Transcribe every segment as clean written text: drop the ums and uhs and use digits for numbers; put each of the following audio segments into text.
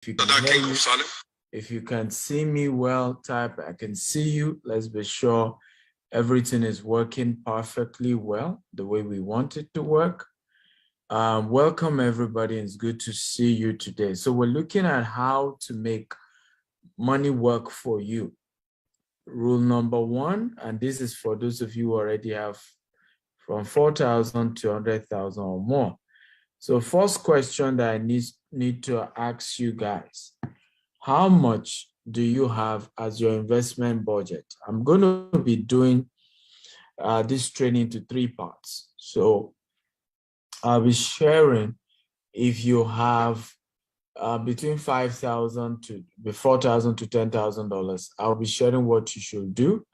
If you can hear me, if you can see me well, type I can see you. Let's be sure everything is working perfectly well, the way we want it to work. Welcome everybody. It's good to see you today. So we're looking at how to make money work for you. Rule number one, and this is for those of you who already have from 4,000 to 100,000 or more. So first question that I need to ask you guys, how much do you have as your investment budget? I'm going to be doing this training into 3 parts. So I'll be sharing if you have between 5,000 to 4,000 to $10,000. I'll be sharing what you should do.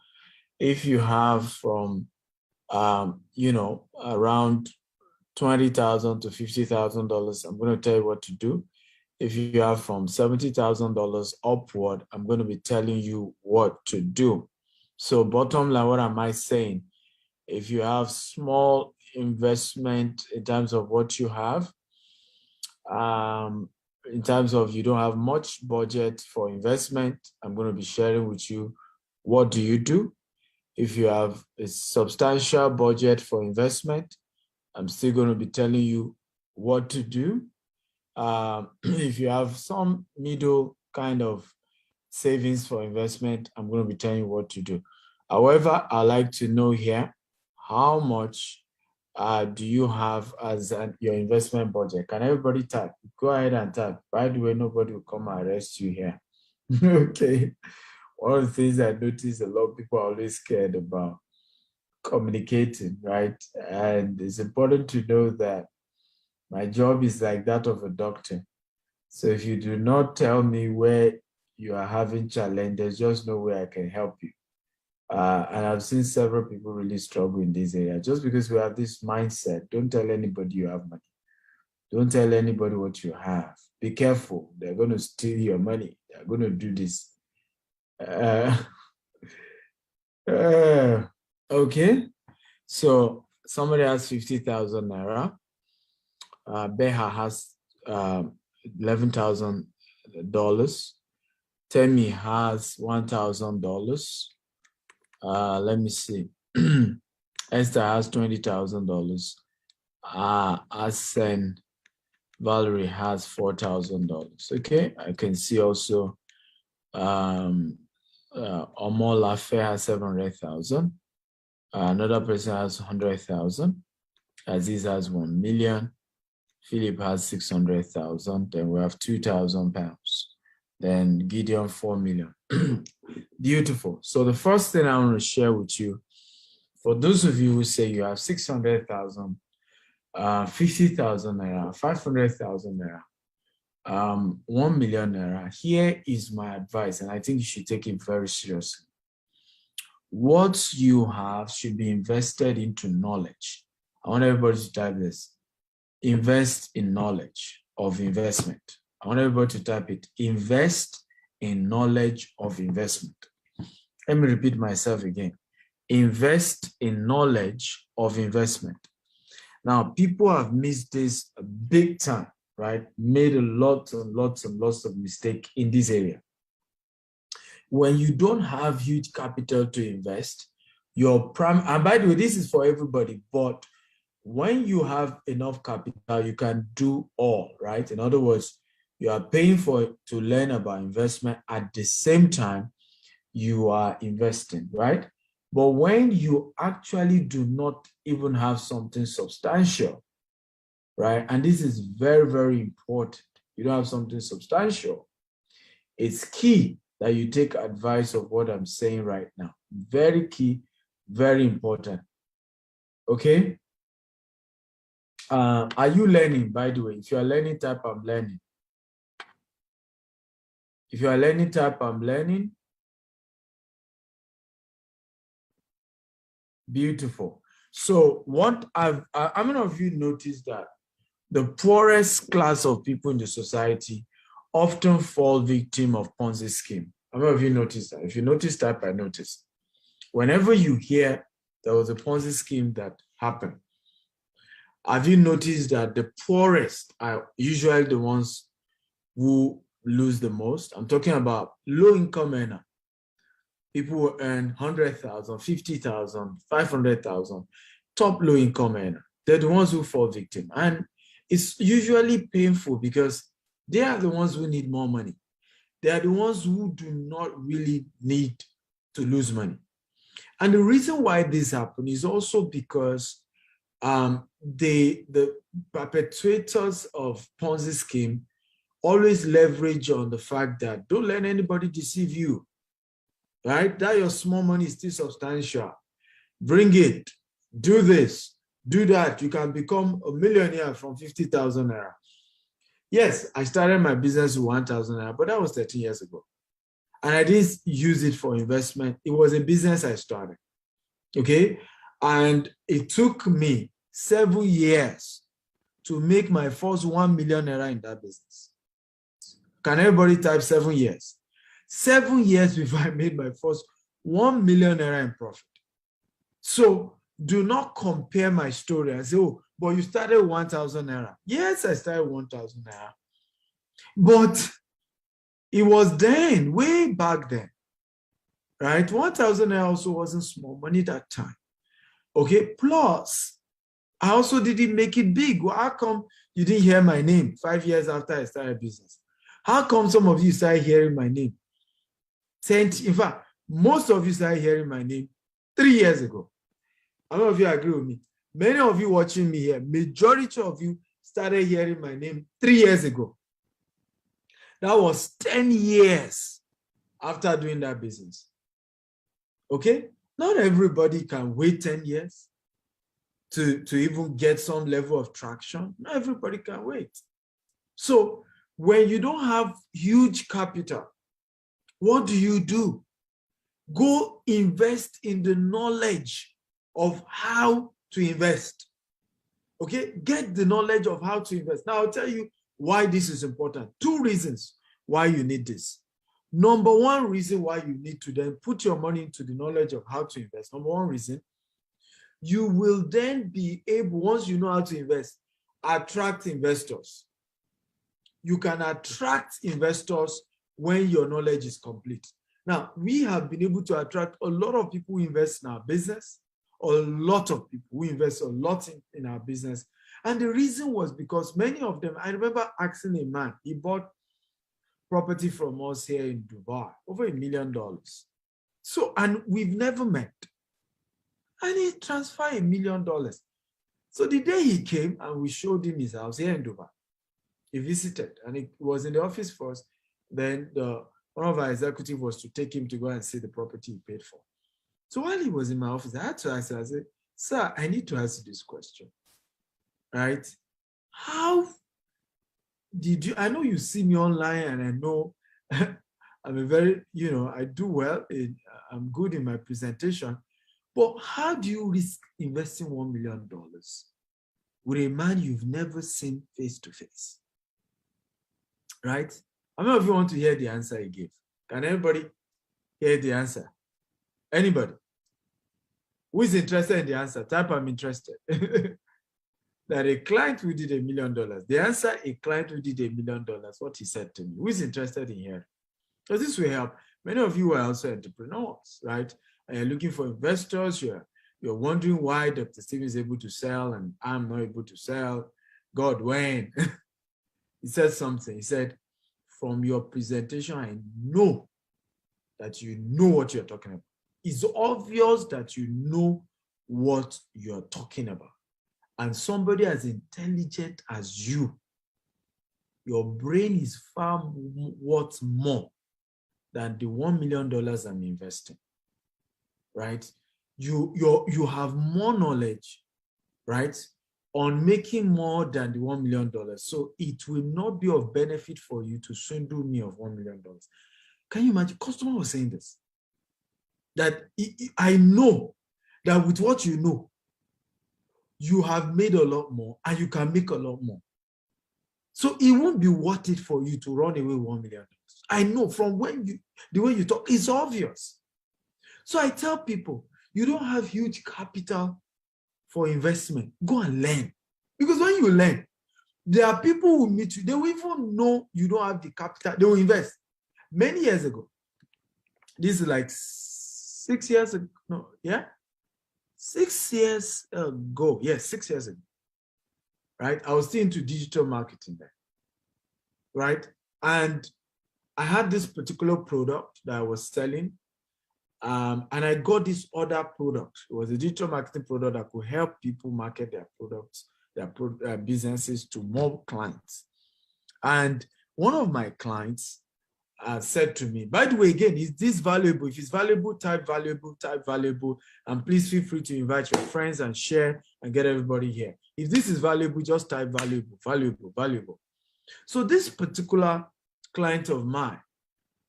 If you have from around $20,000 to $50,000, I'm going to tell you what to do. If you have from $70,000 upward, I'm going to be telling you what to do. So bottom line, what am I saying? If you have small investment in terms of what you have, in terms of you don't have much budget for investment, I'm going to be sharing with you what do you do. If you have a substantial budget for investment, I'm still going to be telling you what to do. If you have some middle kind of savings for investment, I'm going to be telling you what to do. However, I'd like to know here, how much do you have as your investment budget? Can everybody type? Go ahead and type. By the way, nobody will come and arrest you here. Okay. One of the things I notice a lot of people are always scared about communicating, right? And it's important to know that my job is like that of a doctor. So if you do not tell me where you are having challenge, there's just no way I can help you. And I've seen several people really struggle in this area. Just because we have this mindset, don't tell anybody you have money. Don't tell anybody what you have. Be careful. They're going to steal your money. They're going to do this. Okay. So somebody has 50,000 Naira. Beha has $11,000. Temi has $1,000. Let me see. Esther has $20,000. Asen Valerie has $4,000. Okay, I can see also Omola Fair has 700,000. Another person has 100,000. Aziz has 1 million. Philip has 600,000. Then we have 2,000 pounds. Then Gideon 4 million. Beautiful. So the first thing I want to share with you, for those of you who say you have 600,000, 50,000 Naira, 500,000 Naira, 1 million Naira, here is my advice, and I think you should take it very seriously. What you have should be invested into knowledge. I want everybody to type this. Invest in knowledge of investment. I want everybody to type it. Invest in knowledge of investment. Let me repeat myself again. Invest in knowledge of investment. Now, people have missed this big time, right? Made a lot and lots of mistakes in this area. When you don't have huge capital to invest, and by the way, this is for everybody, but when you have enough capital, you can do all, right? In other words, you are paying to learn about investment at the same time you are investing, right? But when you actually do not even have something substantial, right? And this is very, very important. You don't have something substantial. It's key that you take advice of what I'm saying right now. Very key, very important. Okay? Are you learning, by the way? If you are learning, type I'm learning. If you are learning, type I'm learning. Beautiful. So how many of you noticed that the poorest class of people in the society often fall victim of Ponzi scheme? How many of you noticed that? If you notice, type I noticed. Whenever you hear there was a Ponzi scheme that happened, have you noticed that the poorest are usually the ones who lose the most. I'm talking about low income earner. People who earn 100,000, 50,000, 500,000, top low income earner. They're the ones who fall victim. And it's usually painful because they are the ones who need more money. They are the ones who do not really need to lose money. And the reason why this happens is also because the perpetrators of Ponzi scheme always leverage on the fact that don't let anybody deceive you, right? That your small money is still substantial. Bring it, do this, do that. You can become a millionaire from 50,000 naira. Yes, I started my business with 1,000 naira, but that was 13 years ago. And I didn't use it for investment. It was a business I started, okay? And it took me 7 years to make my first 1 million naira in that business. Can everybody type 7 years? 7 years before I made my first 1 million naira in profit. So do not compare my story and say, oh, but you started 1,000 naira. Yes, I started 1,000 naira. But it was then, way back then, right? 1,000 naira also wasn't small money that time. Okay, plus, I also didn't make it big. Well, how come you didn't hear my name 5 years after I started business? How come some of you started hearing my name? In fact, most of you started hearing my name 3 years ago. How many of you agree with me? Many of you watching me here, majority of you started hearing my name 3 years ago. That was 10 years after doing that business. Okay? Not everybody can wait 10 years to even get some level of traction. Not everybody can wait. So when you don't have huge capital, what do? Go invest in the knowledge of how to invest. Okay? Get the knowledge of how to invest. Now, I'll tell you why this is important. 2 reasons why you need this. Number 1 reason why you need to then put your money into the knowledge of how to invest. Number 1 reason, you will then be able, once you know how to invest, attract investors. You can attract investors when your knowledge is complete. Now, we have been able to attract a lot of people who invest in our business, a lot of people who invest a lot in our business. And the reason was because many of them, I remember asking a man, he bought property from us here in Dubai, over $1 million. So, and we've never met. And he transferred $1 million. So the day he came and we showed him his house here in Dubai, he visited and he was in the office first. Then one of our executives was to take him to go and see the property he paid for. So while he was in my office, I had to ask him, I said, sir, I need to ask you this question, right? How did you, I know you see me online and I know I'm a very, I do well, I'm good in my presentation, but how do you risk investing $1 million with a man you've never seen face to face, right? How many of you want to hear the answer he gave? Can anybody hear the answer? Anybody? Who is interested in the answer? Type I'm interested. That a client who did $1 million. The answer, a client who did $1 million, what he said to me. Who is interested in hearing? So this will help. Many of you are also entrepreneurs, right? And you're looking for investors. You're wondering why Dr. Steve is able to sell and I'm not able to sell. God, when? He said something. He said, from your presentation, I know that you know what you're talking about. It's obvious that you know what you're talking about. And somebody as intelligent as you, your brain is far worth more than the $1 million I'm investing, right? You have more knowledge, right, on making more than the $1 million. So it will not be of benefit for you to swindle me of $1 million. Can you imagine? Customer was saying this, that I know that with what you know, you have made a lot more and you can make a lot more. So it won't be worth it for you to run away with $1 million. I know from the way you talk, it's obvious. So I tell people, you don't have huge capital for investment. Go and learn. Because when you learn, There are people who meet you, they will even know you don't have the capital, they will invest. Many years ago, this is like 6 years ago, no, yeah? 6 years ago, yes, 6 years ago, right? I was still into digital marketing then, right? And I had this particular product that I was selling, and I got this other product. It was a digital marketing product that could help people market their products, their businesses to more clients. And one of my clients said to me, by the way, again, is this valuable? If it's valuable, type valuable, and please feel free to invite your friends and share and get everybody here. If this is valuable, just type valuable. So this particular client of mine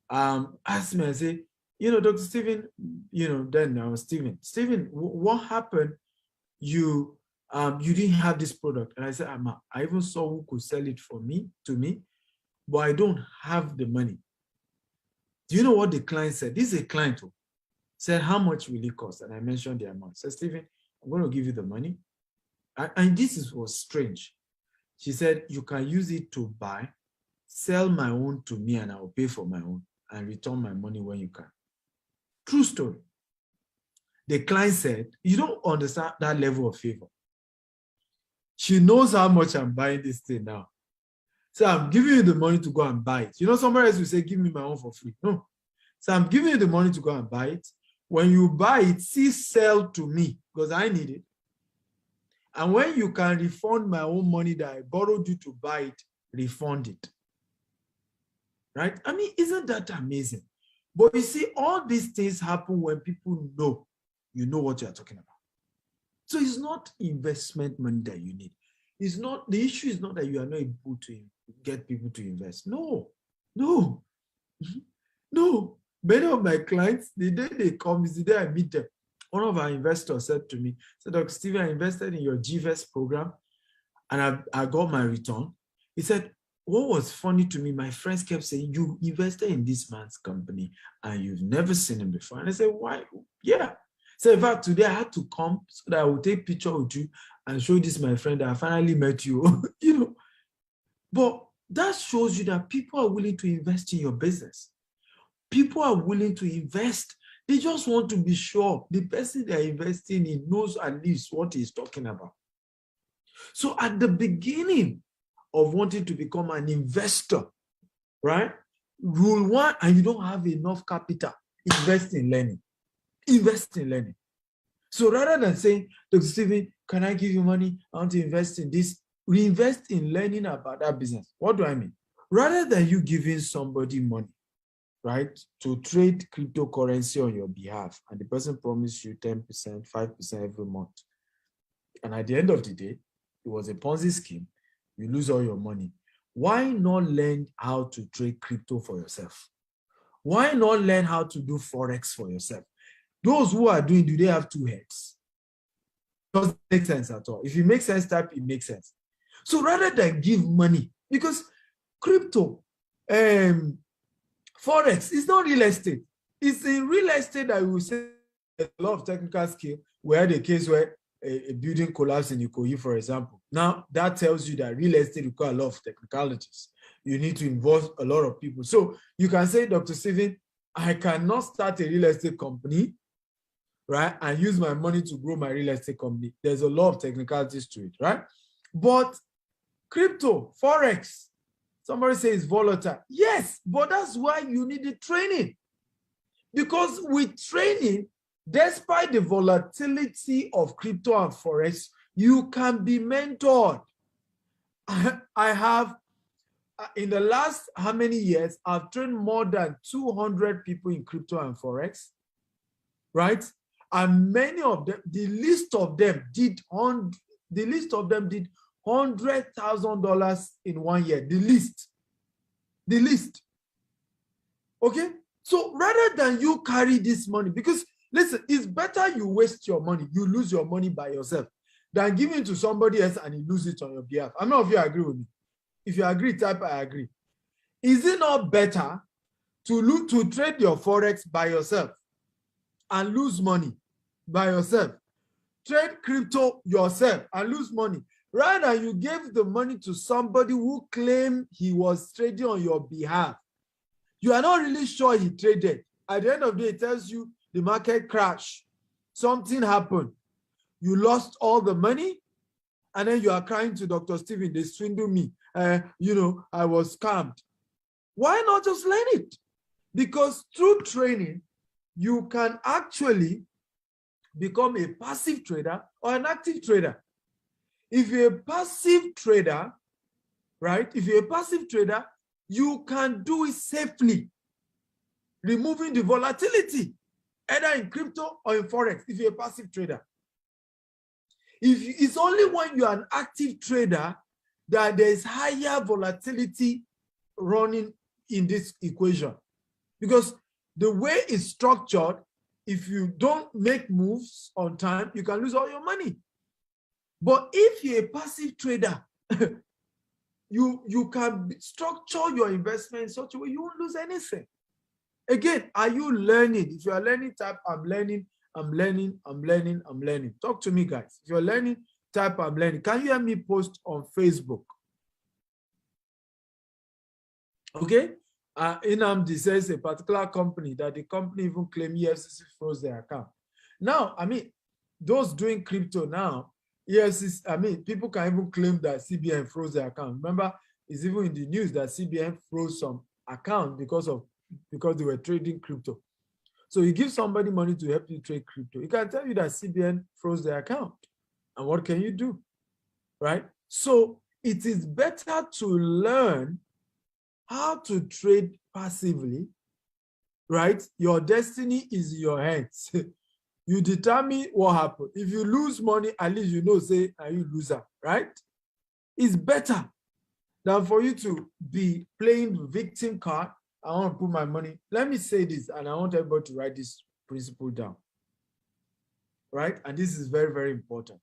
asked me, I said, Dr. Stephen, then I was Stephen, what happened? You didn't have this product. And I said, I even saw who could sell it to me, but I don't have the money. Do you know what the client said? This is a client who said, how much will it cost? And I mentioned the amount. I said, Stephen, I'm going to give you the money. And this was strange. She said, you can use it to buy, sell my own to me, and I will pay for my own and return my money when you can. True story. The client said, you don't understand that level of favor. She knows how much I'm buying this thing now. So I'm giving you the money to go and buy it. Somebody else will say, give me my own for free. No. So I'm giving you the money to go and buy it. When you buy it, sell to me because I need it. And when you can refund my own money that I borrowed you to buy it, refund it. Right? I mean, isn't that amazing? But you see, all these things happen when people know you know what you're talking about. So it's not investment money that you need. It's not, the issue is not that you are not able to get people to invest. No. Many of my clients, the day they come is the day I meet them. One of our investors said to me, Dr. Stephen, I invested in your GVEST program and I got my return. He said, what was funny to me, my friends kept saying, you invested in this man's company and you've never seen him before. And I said, why? Yeah. So in fact, today I had to come so that I would take a picture with you and show this my friend that I finally met you. But that shows you that people are willing to invest in your business. People are willing to invest. They just want to be sure the person they're investing in knows at least what he's talking about. So at the beginning of wanting to become an investor, right? Rule 1, and you don't have enough capital, invest in learning. Invest in learning. So rather than saying, Dr. Stephen, can I give you money? I want to invest in this. Reinvest in learning about that business. What do I mean? Rather than you giving somebody money, right, to trade cryptocurrency on your behalf, and the person promised you 10%, 5% every month, and at the end of the day, it was a Ponzi scheme, you lose all your money. Why not learn how to trade crypto for yourself? Why not learn how to do Forex for yourself? Those who are doing, do they have two heads? Doesn't make sense at all. If it makes sense, type it makes sense. So rather than give money, because crypto, Forex is not real estate. It's in real estate that we will say a lot of technical skill. We had a case where a building collapsed in Ikoyi, for example. Now, that tells you that real estate requires a lot of technicalities. You need to involve a lot of people. So you can say, Dr. Stephen, I cannot start a real estate company, right, and use my money to grow my real estate company. There's a lot of technicalities to it, right? But crypto, Forex, somebody says volatile. Yes, but that's why you need the training. Because with training, despite the volatility of crypto and Forex, you can be mentored. I have, in the last how many years, I've trained more than 200 people in crypto and Forex, right? And many of them, the least of them did $100,000 in 1 year. The least. Okay? So rather than you carry this money, because listen, it's better you waste your money, you lose your money by yourself, than give it to somebody else and you lose it on your behalf. I don't know if you agree with me. If you agree, type I agree. Is it not better to trade your Forex by yourself and lose money by yourself? Trade crypto yourself and lose money Right now, you gave the money to somebody who claimed he was trading on your behalf. You are not really sure he traded. At the end of the day, it tells you the market crashed. Something happened. You lost all the money, and then you are crying to Dr. Stephen, they swindled me. You know, I was scammed. Why not just learn it? Because through training, you can actually become a passive trader or an active trader. If you're a passive trader, right? If you're a passive trader, you can do it safely, removing the volatility, either in crypto or in Forex, if you're a passive trader. It's only when you're an active trader that there's higher volatility running in this equation. Because the way it's structured, if you don't make moves on time, you can lose all your money. But if you're a passive trader, you can structure your investment in such a way you won't lose anything. Again, are you learning? If you are learning, type I'm learning, I'm learning, I'm learning, I'm learning. Talk to me, guys. If you're learning, type I'm learning. Can you hear me post on Facebook? Okay. Inamdi says a particular company that the company even claimed EFCC froze their account. Now, I mean, those doing crypto now, EFCC, I mean, people can even claim that CBN froze their account. Remember, it's even in the news that CBN froze some account because they were trading crypto. So you give somebody money to help you trade crypto. He can tell you that CBN froze their account. And what can you do? Right? So it is better to learn how to trade passively, right? Your destiny is in your hands. You determine what happens. If you lose money, at least you know, say, are you loser, right? It's better than for you to be playing victim card. I want to put my money. Let me say this, and I want everybody to write this principle down, right? And this is very, very important.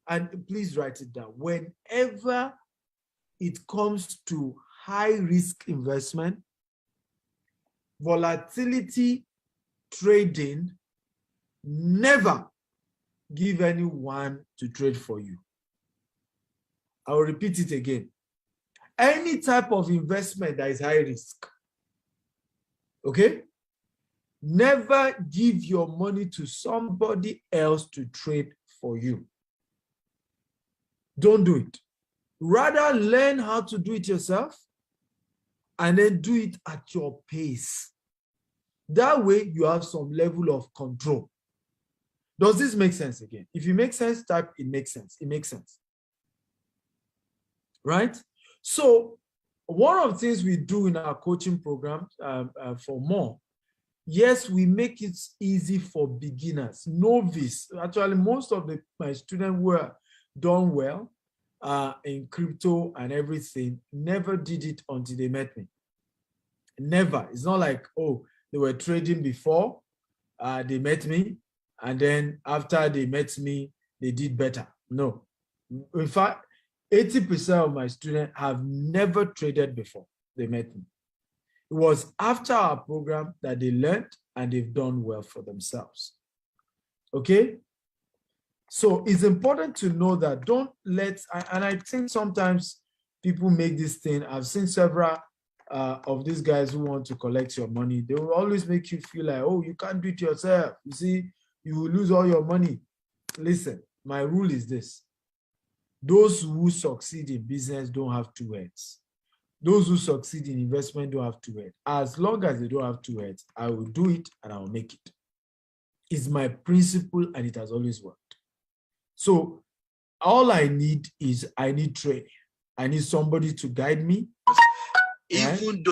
And please write it down, whenever it comes to high risk investment, volatility trading, never give anyone to trade for you. I will repeat it again. Any type of investment that is high risk, okay? Never give your money to somebody else to trade for you. Don't do it. Rather, learn how to do it yourself and then do it at your pace. That way, you have some level of control. Does this make sense again? If it makes sense, type it makes sense. It makes sense. Right? So one of the things we do in our coaching program for more, yes, we make it easy for beginners, novice. Actually, most of my students were done well in crypto and everything, never did it until they met me. Never. It's not like, oh, they were trading before they met me, and then after they met me, they did better. No. In fact, 80% of my students have never traded before they met me. It was after our program that they learned and they've done well for themselves. Okay? So it's important to know that don't let, and I think sometimes people make this thing, I've seen several of these guys who want to collect your money. They will always make you feel like, oh, you can't do it yourself. You see, you will lose all your money. Listen, my rule is this. Those who succeed in business don't have two heads. Those who succeed in investment don't have two heads. As long as they don't have two heads, I will do it and I will make it. It's my principle and it has always worked. So all I need is I need training. I need somebody to guide me. Right?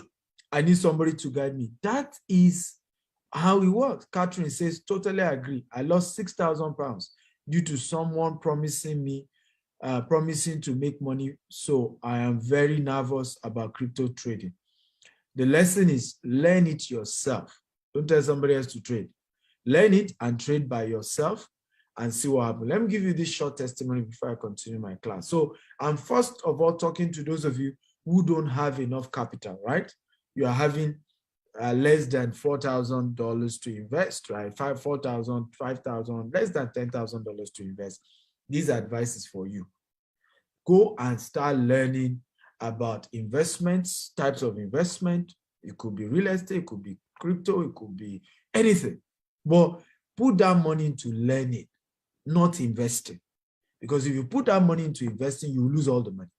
I need somebody to guide me. That is how it works. Catherine says, totally agree. I lost 6,000 pounds due to someone promising to make money. So I am very nervous about crypto trading. The lesson is learn it yourself. Don't tell somebody else to trade. Learn it and trade by yourself and see what happens. Let me give you this short testimony before I continue my class. So I'm first of all talking to those of you who don't have enough capital, right? You are having less than $4,000 to invest, right? $4,000, $5,000, less than $10,000 to invest. This advice is for you. Go and start learning about investments, types of investment. It could be real estate, it could be crypto, it could be anything. But put that money into learning, not investing. Because if you put that money into investing, you lose all the money.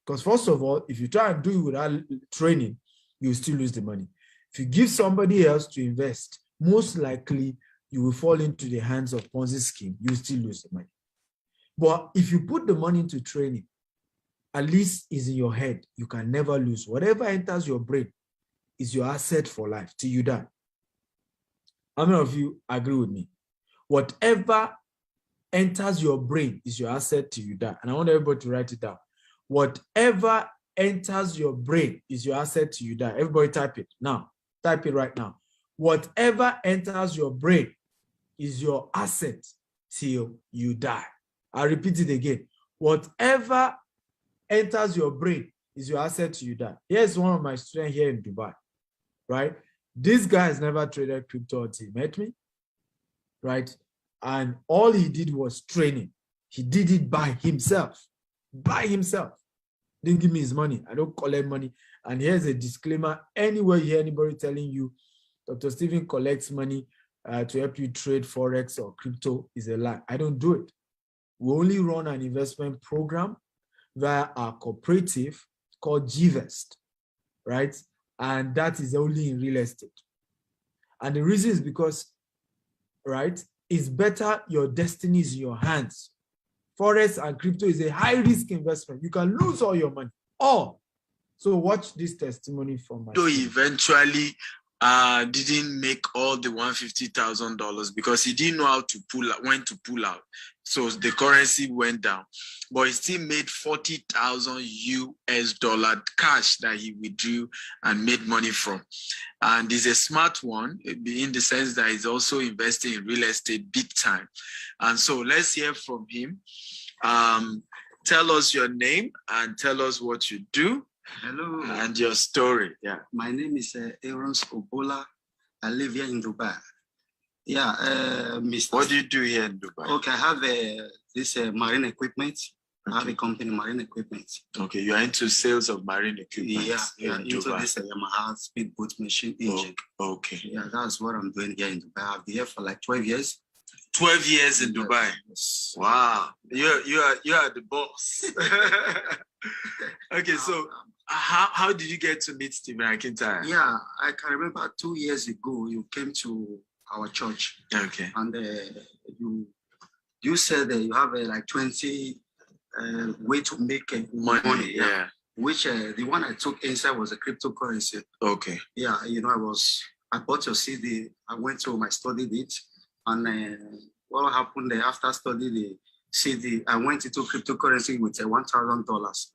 Because first of all, if you try and do it without training, you still lose the money. If you give somebody else to invest, most likely you will fall into the hands of Ponzi scheme, you still lose the money. But if you put the money into training, at least it's in your head, you can never lose. Whatever enters your brain is your asset for life till you die. How many of you agree with me? Whatever enters your brain is your asset till you die. And I want everybody to write it down. Whatever enters your brain is your asset till you die. Everybody type it now. Type it right now. Whatever enters your brain is your asset till you die. I'll repeat it again. Whatever enters your brain is your asset till you die. Here's one of my students here in Dubai, right? This guy has never traded crypto until he met me, right? And all he did was training. He did it by himself. By himself. Didn't give me his money. I don't collect money. And here's a disclaimer. Anywhere you hear anybody telling you Dr. Stephen collects money to help you trade Forex or crypto is a lie. I don't do it. We only run an investment program via our cooperative called GVest, right? And that is only in real estate. And the reason is because, right, it's better your destiny is in your hands. Forex and crypto is a high-risk investment. You can lose all your money, all. So watch this testimony from my. So eventually didn't make all the $150,000 because he didn't know how to pull out, when to pull out. So the currency went down, but he still made $40,000 cash that he withdrew and made money from. And he's a smart one in the sense that he's also investing in real estate big time. And so let's hear from him. Tell us your name and tell us what you do. Hello. And your story. Yeah. My name is Aaron Obola. I live here in Dubai. Yeah. Mr. What do you do here in Dubai? Okay, I have this marine equipment. Okay. I have a company, marine equipment. Okay, you are into sales of marine equipment. Yeah, into Dubai. This Yamaha speedboat machine engine. Oh, okay. Yeah, that's what I'm doing here in Dubai. I've been here for like 12 years. 12 years in Dubai. Yes. Wow. You are the boss. Okay, so how did you get to meet Stephen Akintayo? Yeah, I can remember 2 years ago you came to our church. Okay. And you said that you have like 20 way to make money. Yeah. Which the one I took inside was a cryptocurrency. Okay. Yeah, you know, I bought your CD. I went to I studied it. And what happened after studying the CD, I went into cryptocurrency with $1,000.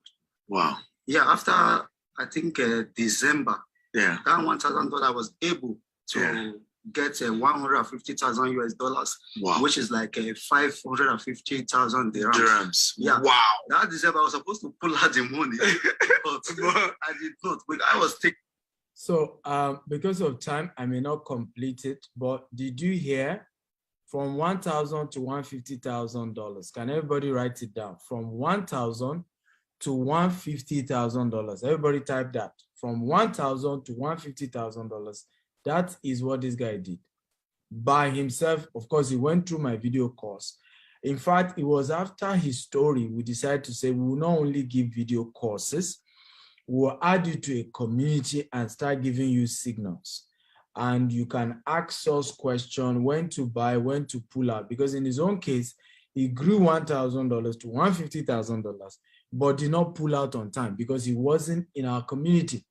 Wow. Yeah, after I think December, yeah, that $1,000 I was able to get 150,000 US dollars, wow, which is like 550,000 dirhams. Yeah. Wow. That December I was supposed to pull out the money, but I did not. But I was taking. So because of time, I may not complete it, but did you hear from $1,000 to $150,000? Can everybody write it down? From $1,000 to $150,000. Everybody type that. From $1,000 to $150,000. That is what this guy did by himself. Of course, he went through my video course. In fact, it was after his story, we decided to say we will not only give video courses, we'll add you to a community and start giving you signals. And you can ask us questions, when to buy, when to pull out. Because in his own case, he grew $1,000 to $150,000, but did not pull out on time because he wasn't in our community,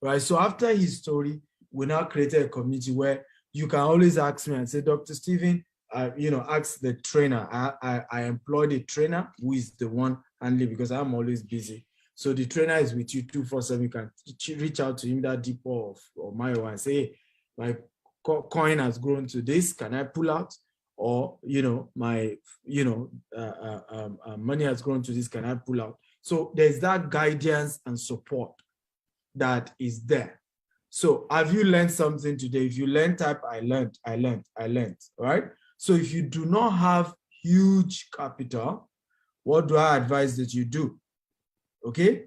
right? So after his story, we now created a community where you can always ask me and say, Dr. Stephen, ask the trainer. I employed a trainer who is the one handling because I'm always busy. So the trainer is with you 247. You can reach out to him, that depot or Mayo, and say, hey, my coin has grown to this. Can I pull out? Or, my, money has grown to this. Can I pull out? So there's that guidance and support that is there. So have you learned something today? If you learned, type I learned, all right? So if you do not have huge capital, what do I advise that you do? Okay,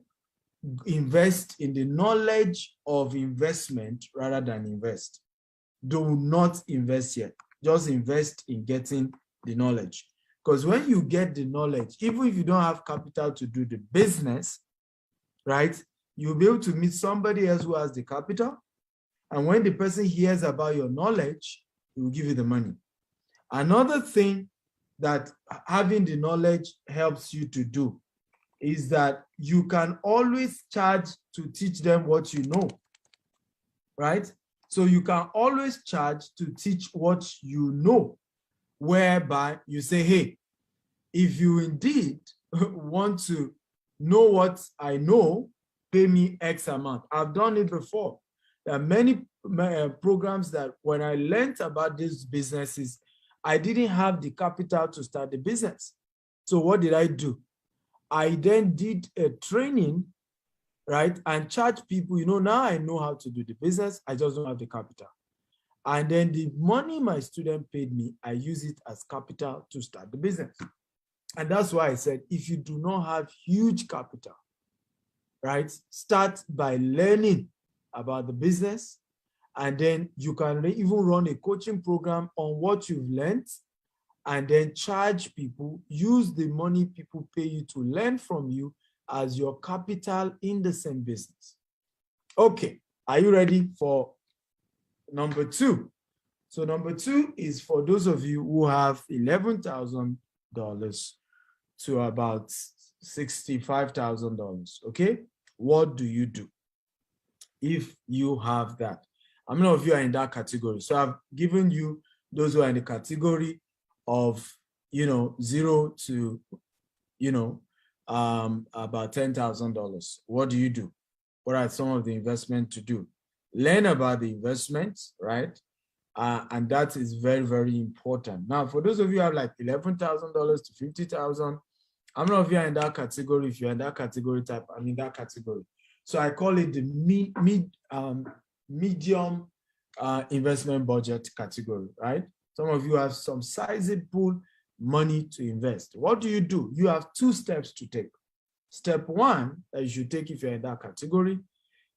invest in the knowledge of investment rather than invest. Do not invest yet. Just invest in getting the knowledge. Because when you get the knowledge, even if you don't have capital to do the business, right, you'll be able to meet somebody else who has the capital. And when the person hears about your knowledge, he will give you the money. Another thing that having the knowledge helps you to do is that you can always charge to teach them what you know, right? So you can always charge to teach what you know, whereby you say, hey, if you indeed want to know what I know, pay me X amount. I've done it before. There are many programs that when I learned about these businesses, I didn't have the capital to start the business. So what did I do? I then did a training, right, and charge people, now I know how to do the business, I just don't have the capital. And then the money my student paid me, I use it as capital to start the business. And that's why I said, if you do not have huge capital, right, start by learning about the business, and then you can even run a coaching program on what you've learned, and then charge people, use the money people pay you to learn from you as your capital in the same business. Okay, are you ready for number 2? So number 2 is for those of you who have $11,000 to about $65,000, okay? What do you do if you have that? How many of you are in that category? So I've given you those who are in the category of, 0 to, about $10,000. What do you do? What are some of the investments to do? Learn about the investments, right? And that is very, very important. Now, for those of you who have like $11,000 to $50,000, how many of you are in that category? If you're in that category type, I'm in that category. So I call it the medium investment budget category, right? Some of you have some sizable money to invest. What do? You have 2 steps to take. Step 1 that you should take if you're in that category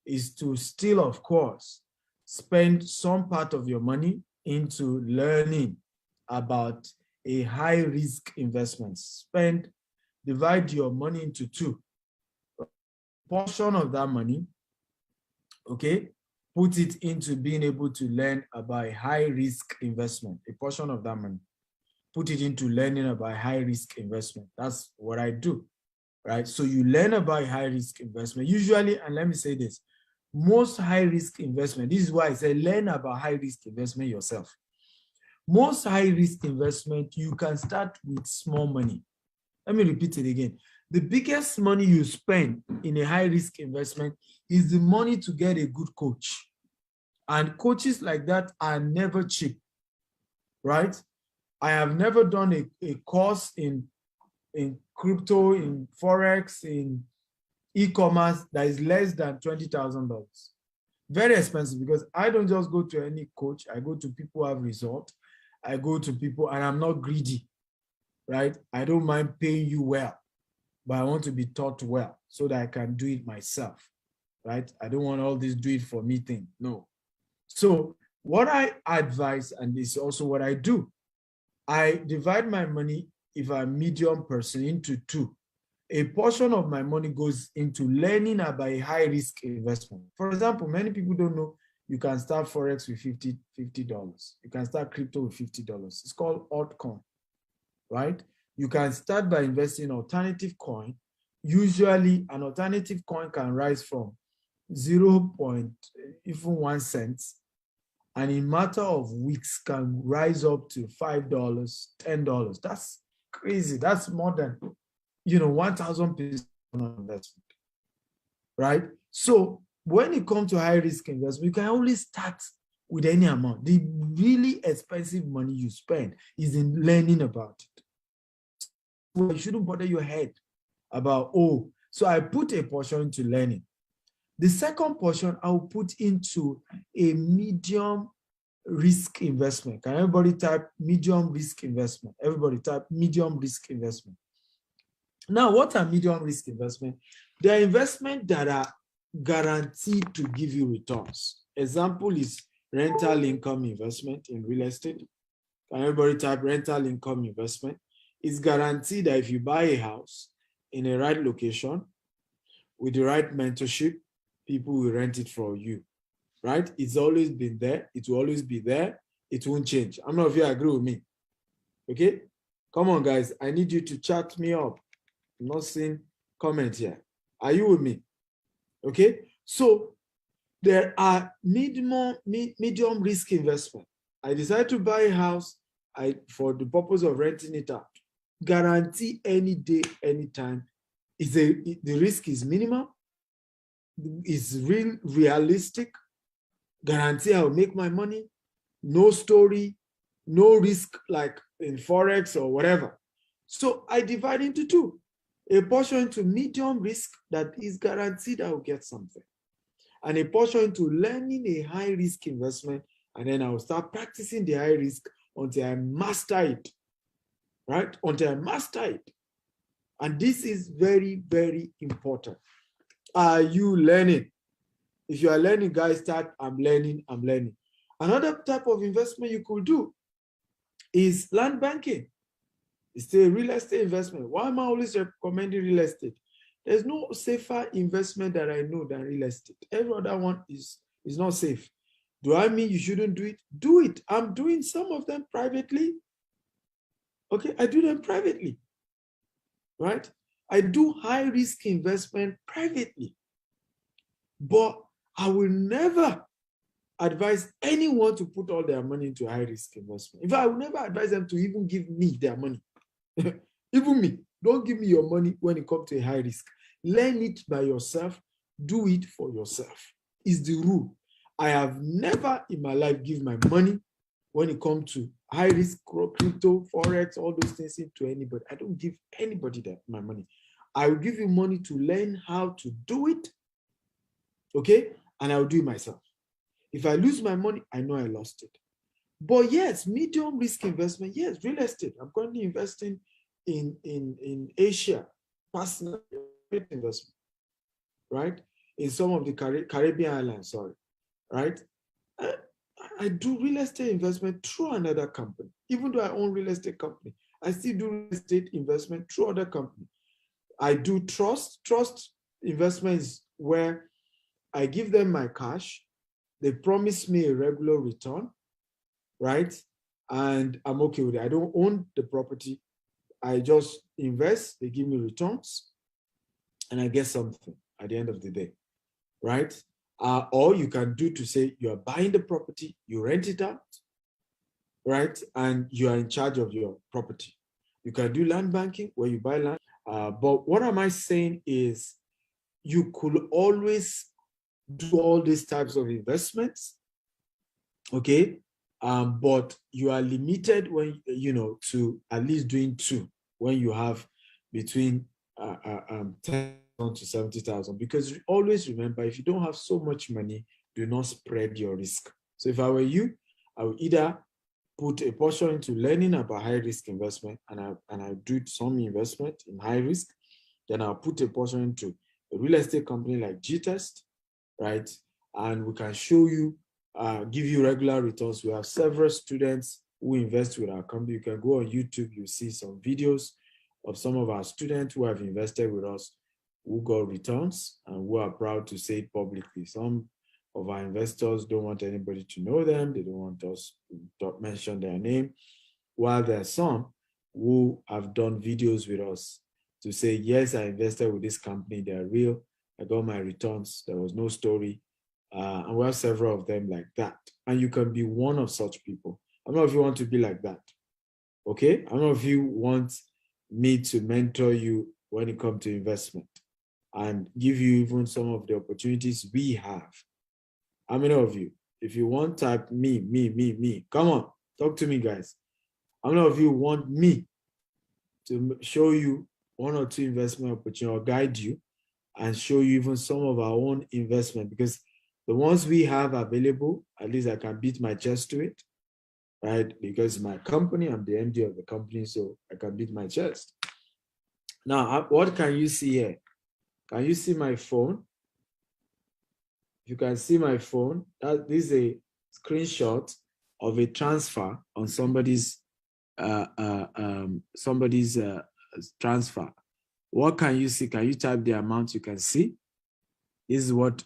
is to still, of course, spend some part of your money into learning about a high-risk investment. Divide your money into 2. A portion of that money, okay, put it into being able to learn about high-risk investment. A portion of that money, put it into learning about high-risk investment. That's what I do, right? So you learn about high-risk investment. Usually, and let me say this, most high-risk investment, this is why I say learn about high-risk investment yourself. Most high-risk investment, you can start with small money. Let me repeat it again. The biggest money you spend in a high-risk investment is the money to get a good coach. And coaches like that are never cheap, right? I have never done a course in crypto, in Forex, in e-commerce that is less than $20,000. Very expensive, because I don't just go to any coach. I go to people who have result. I go to people, and I'm not greedy, right? I don't mind paying you well, but I want to be taught well so that I can do it myself, right? I don't want all this do it for me thing, no. So what I advise, and this is also what I do, I divide my money, if I'm a medium person, into 2. A portion of my money goes into learning about a high-risk investment. For example, many people don't know you can start Forex with $50. You can start crypto with $50. It's called altcoin, right? You can start by investing in alternative coin. Usually, an alternative coin can rise from 0.1 cent, and in a matter of weeks can rise up to $5, $10. That's crazy. That's more than 1,000% investment, right? So when it comes to high risk investment, you can only start with any amount. The really expensive money you spend is in learning about it. So you shouldn't bother your head about, so I put a portion into learning. The second portion I will put into a medium risk investment? Can everybody type medium risk investment? Everybody type medium risk investment. Now, what are medium risk investment? They are investments that are guaranteed to give you returns. Example is rental income investment in real estate. Can everybody type rental income investment? It's guaranteed that if you buy a house in a right location with the right mentorship, people will rent it for you, right? It's always been there. It will always be there. It won't change. I'm not if you agree with me. Okay? Come on, guys. I need you to chat me up. I'm not seeing comment here. Are you with me? Okay? So there are medium risk investment. I decide to buy a house for the purpose of renting it out. Guarantee any day, anytime. The risk is minimal. It's realistic. Guarantee I'll make my money. No story, no risk like in Forex or whatever. So I divide into two. A portion into medium risk that is guaranteed I will get something. And a portion into learning a high risk investment, and then I will start practicing the high risk until I master it, right? Until I master it. And this is very, very important. Are you learning? If you are learning, guys, start, I'm learning, I'm learning. Another type of investment you could do is land banking. It's a real estate investment. Why am I always recommending real estate? There's no safer investment that I know than real estate. Every other one is not safe. Do I mean you shouldn't do it? Do it. I'm doing some of them privately. Okay, I do them privately, right? I do high risk investment privately, but I will never advise anyone to put all their money into high risk investment. In fact, I will never advise them to even give me their money. Even me, don't give me your money when it comes to a high risk. Learn it by yourself. Do it for yourself. Is the rule. I have never in my life given my money when it comes to high risk, crypto, Forex, all those things to anybody. I don't give anybody my money. I will give you money to learn how to do it. Okay? And I'll do it myself. If I lose my money, I know I lost it. But yes, medium risk investment, yes, real estate. I'm currently investing in Asia, personal investment, right? In some of the Caribbean islands, sorry, right? I do real estate investment through another company. Even though I own real estate company, I still do real estate investment through other company. I do trust. Trust investment is where I give them my cash. They promise me a regular return, right? And I'm okay with it. I don't own the property. I just invest, they give me returns, and I get something at the end of the day, right? Or you can do to say you're buying the property, you rent it out, right? And you are in charge of your property. You can do land banking where you buy land. But what am I saying is you could always do all these types of investments, okay? But you are limited when, to at least doing two when you have between 10,000 to 70,000, because always remember, if you don't have so much money, do not spread your risk. So if I were you, I would either put a portion into learning about high risk investment, and I do some investment in high risk. Then I'll put a portion into a real estate company like GTest, right? And we can show you, give you regular returns. We have several students who invest with our company. You can go on YouTube, you see some videos of some of our students who have invested with us, who got returns, and who are proud to say it publicly. Some of our investors don't want anybody to know them. They don't want us to mention their name. While there are some who have done videos with us to say, yes, I invested with this company. They're real. I got my returns. There was no story. And we have several of them like that. And you can be one of such people. I don't know if you want to be like that. Okay? I don't know if you want me to mentor you when it comes to investment and give you even some of the opportunities we have. How many of you? If you want, type me. Come on, talk to me, guys. How many of you want me to show you one or two investment opportunities or guide you and show you even some of our own investment? Because The ones we have available, at least I can beat my chest to it, right? Because my company, I'm the MD of the company, so I can beat my chest. Now, what can you see here? Can you see my phone? You can see my phone. This is a screenshot of a transfer on somebody's transfer. What can you see? Can you type the amount you can see? This is what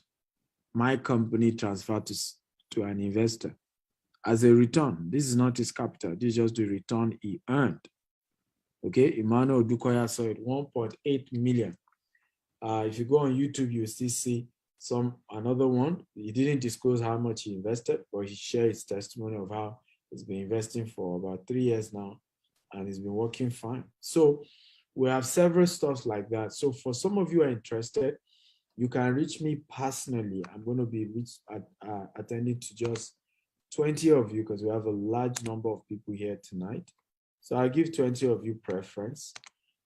my company transferred to an investor as a return. This is not his capital. This is just the return he earned. Okay, Emmanuel Dukoya saw it, 1.8 million. If you go on YouTube, you still see another one. He didn't disclose how much he invested, but he shared his testimony of how he's been investing for about 3 years now, and he's been working fine. So we have several stuff like that. So for some of you who are interested, you can reach me personally. I'm going to be attending to just 20 of you because we have a large number of people here tonight. So I'll give 20 of you preference,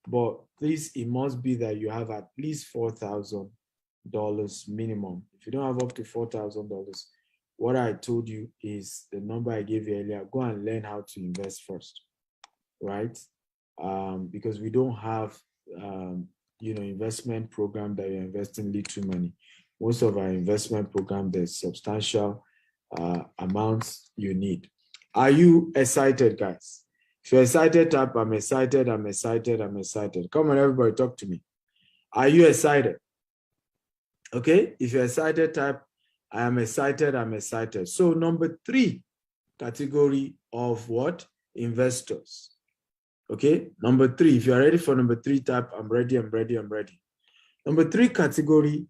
but please, it must be that you have at least $4,000 minimum. If you don't have up to $4,000, what I told you is the number I gave you earlier. Go and learn how to invest first, right? Because we don't have, investment program that you're investing little money. Most of our investment program, there's substantial amounts you need. Are you excited, guys? If you're excited, type, I'm excited, I'm excited, I'm excited. Come on, everybody, talk to me. Are you excited? Okay, if you're excited, type, I am excited, I'm excited. So number 3 category of what? Investors. Okay, number 3, if you're ready for number 3, type, I'm ready, I'm ready, I'm ready. Number 3 category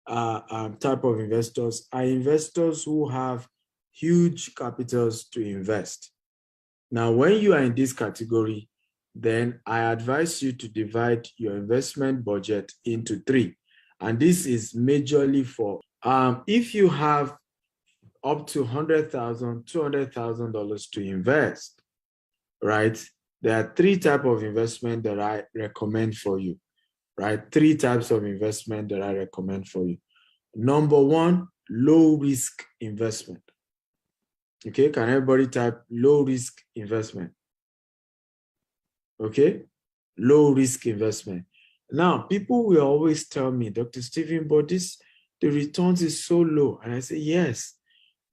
type of investors are investors who have huge capitals to invest. Now, when you are in this category, then I advise you to divide your investment budget into 3. And this is majorly for, if you have up to $100,000, $200,000 to invest, right? There are 3 types of investment that I recommend for you, right? 3 types of investment that I recommend for you. Number 1, low risk investment. Okay, can everybody type low risk investment? Okay, low risk investment. Now, people will always tell me, Dr. Stephen, but the returns is so low. And I say, yes,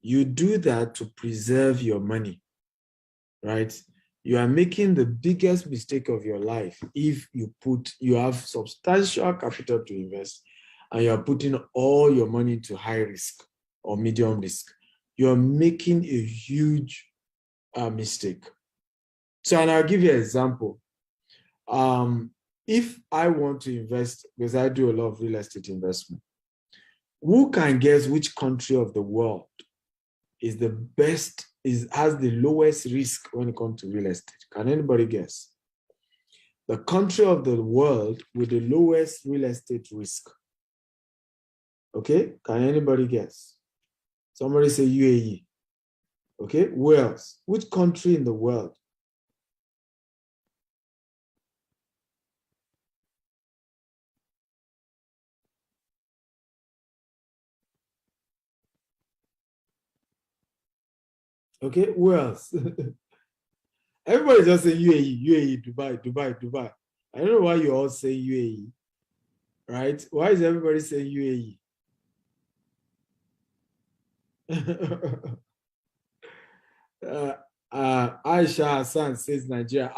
you do that to preserve your money, right? You are making the biggest mistake of your life if you have substantial capital to invest and you are putting all your money into high risk or medium risk. You're making a huge mistake. So, and I'll give you an example. If I want to invest, because I do a lot of real estate investment, who can guess which country of the world is the best, has the lowest risk when it comes to real estate? Can anybody guess? The country of the world with the lowest real estate risk. Okay, can anybody guess? Somebody say UAE. Okay, where else? Which country in the world? Okay, where else? Everybody just say UAE, UAE, Dubai, Dubai, Dubai. I don't know why you all say UAE, right? Why is everybody saying UAE? Aisha Hassan says Nigeria.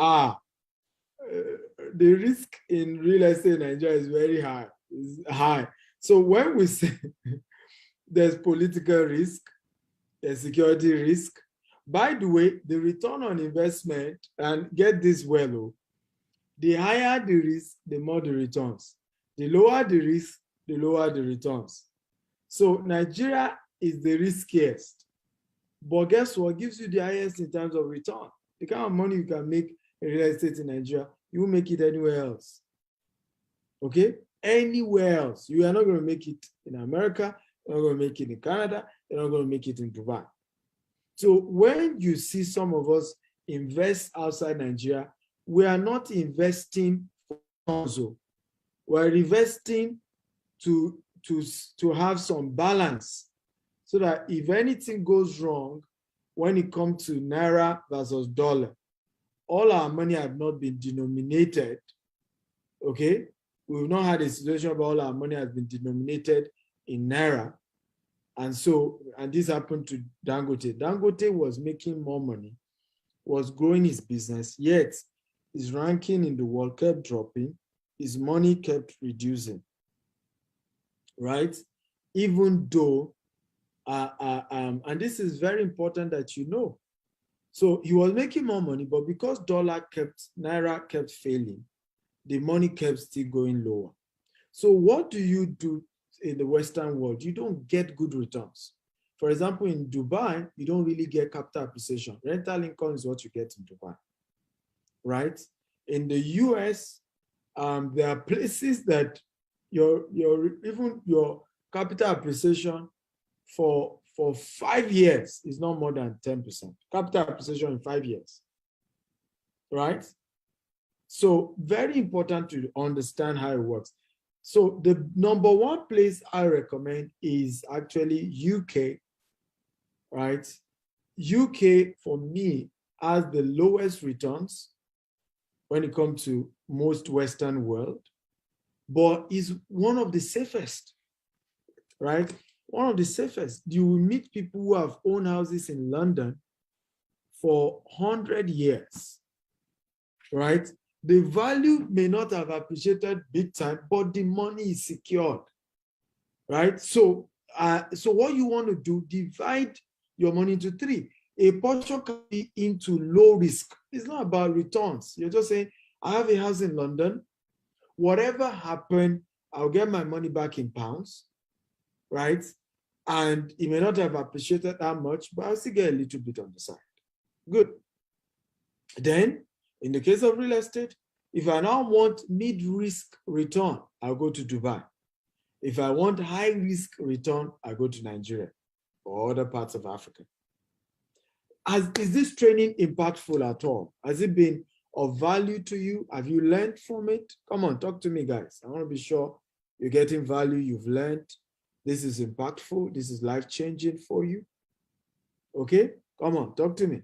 The risk in real estate in Nigeria is very high. It's high. So when we say there's political risk, there's security risk. By the way, the return on investment, and get this well, the higher the risk, the more the returns. The lower the risk, the lower the returns. So Nigeria is the riskiest. But guess what gives you the highest in terms of return? The kind of money you can make in real estate in Nigeria, you won't make it anywhere else. Okay? Anywhere else. You are not going to make it in America, you're not going to make it in Canada, you're not going to make it in Dubai. So when you see some of us invest outside Nigeria, we are not investing for console. We're investing to have some balance so that if anything goes wrong when it comes to Naira versus dollar, all our money have not been denominated, okay? We've not had a situation where all our money has been denominated in Naira. And so, and this happened to Dangote. Dangote was making more money, was growing his business, yet his ranking in the world kept dropping, his money kept reducing, right? Even though, and this is very important that you know. So he was making more money, but because Naira kept failing, the money kept still going lower. So what do you do in the Western world? You don't get good returns. For example, in Dubai, you don't really get capital appreciation. Rental income is what you get in Dubai, right? In the US, there are places that even your capital appreciation for 5 years is not more than 10%. Capital appreciation in 5 years, right? So very important to understand how it works. So the number one place I recommend is actually UK, right? UK for me has the lowest returns when it comes to most Western world, but is one of the safest, right? One of the safest. You will meet people who have owned houses in London for 100 years, right? The value may not have appreciated big time, but the money is secured, right? So, so what you want to do, divide your money into 3. A portion can be into low risk. It's not about returns. You're just saying, I have a house in London. Whatever happened, I'll get my money back in pounds, right? And it may not have appreciated that much, but I'll still get a little bit on the side. Good. Then, in the case of real estate, if I now want mid-risk return, I'll go to Dubai. If I want high-risk return, I go to Nigeria or other parts of Africa. Is this training impactful at all? Has it been of value to you? Have you learned from it? Come on, talk to me, guys. I want to be sure you're getting value, you've learned. This is impactful. This is life-changing for you. Okay? Come on, talk to me.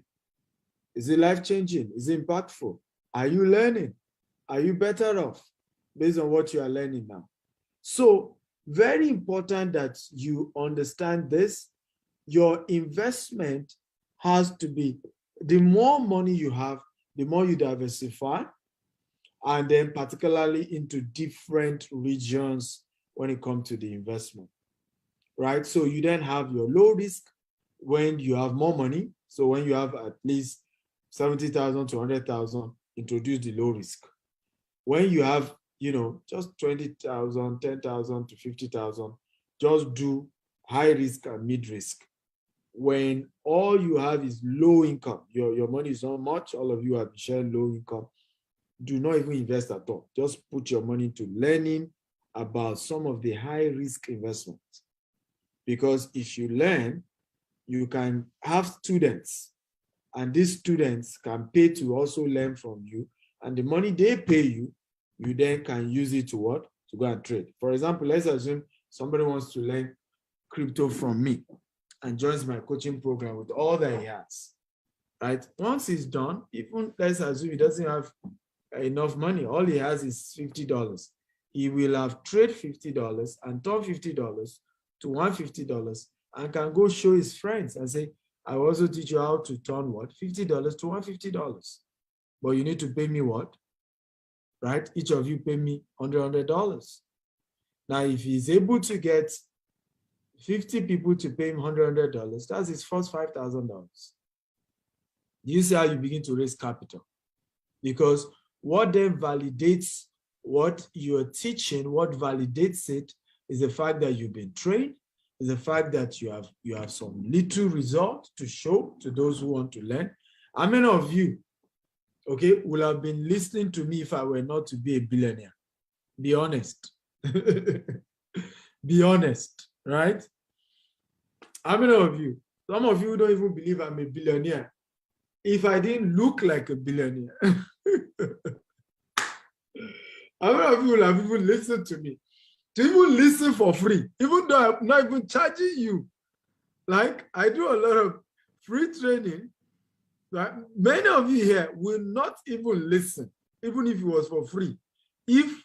Is it life-changing? Is it impactful? Are you learning? Are you better off based on what you are learning now? So, very important that you understand this. Your investment has to be, the more money you have, the more you diversify, and then particularly into different regions when it comes to the investment, right? So you then have your low risk when you have more money. So when you have at least 70,000 to 100,000, introduce the low risk. When you have, just 20,000, 10,000 to 50,000, just do high risk and mid risk. When all you have is low income, your money is not much, all of you have shared low income, do not even invest at all. Just put your money into learning about some of the high risk investments. Because if you learn, you can have students, and these students can pay to also learn from you, and the money they pay you, you then can use it to what? To go and trade. For example, let's assume somebody wants to learn crypto from me and joins my coaching program with all that he has, right? Once he's done, even let's assume he doesn't have enough money, all he has is $50. He will have trade $50 and turn $50 to $150 and can go show his friends and say, I will also teach you how to turn what? $50 to $150. But you need to pay me what? Right? Each of you pay me $100. Now, if he's able to get 50 people to pay him $100, that's his first $5,000. You see how you begin to raise capital. Because what then validates what you're teaching, what validates it, is the fact that you've been trained, is the fact that you have some little result to show to those who want to learn. How many of you, okay, will have been listening to me if I were not to be a billionaire? Be honest. Be honest, right? How many of you? Some of you don't even believe I'm a billionaire. If I didn't look like a billionaire. How many of you will have even listened to me? To even listen for free, even though I'm not even charging you. Like I do a lot of free training. Right? Many of you here will not even listen, even if it was for free. If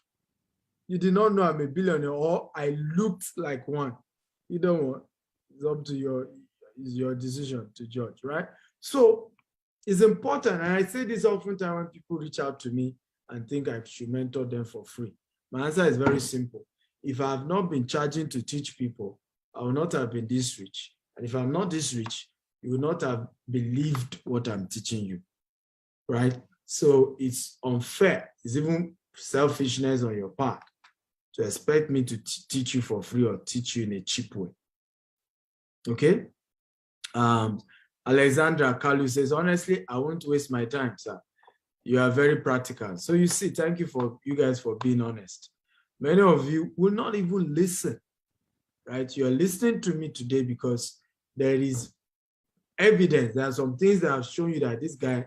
you did not know I'm a billionaire or I looked like one, you don't want. It's up to your decision to judge, right? So it's important, and I say this oftentimes when people reach out to me and think I should mentor them for free. My answer is very simple. If I have not been charging to teach people, I will not have been this rich. And if I'm not this rich, you will not have believed what I'm teaching you, right? So it's unfair. It's even selfishness on your part to expect me to teach you for free or teach you in a cheap way. Okay? Alexandra Kalu says, honestly, I won't waste my time, sir. You are very practical. So you see, thank you for you guys for being honest. Many of you will not even listen, right? You're listening to me today because there is evidence. There are some things that have shown you that this guy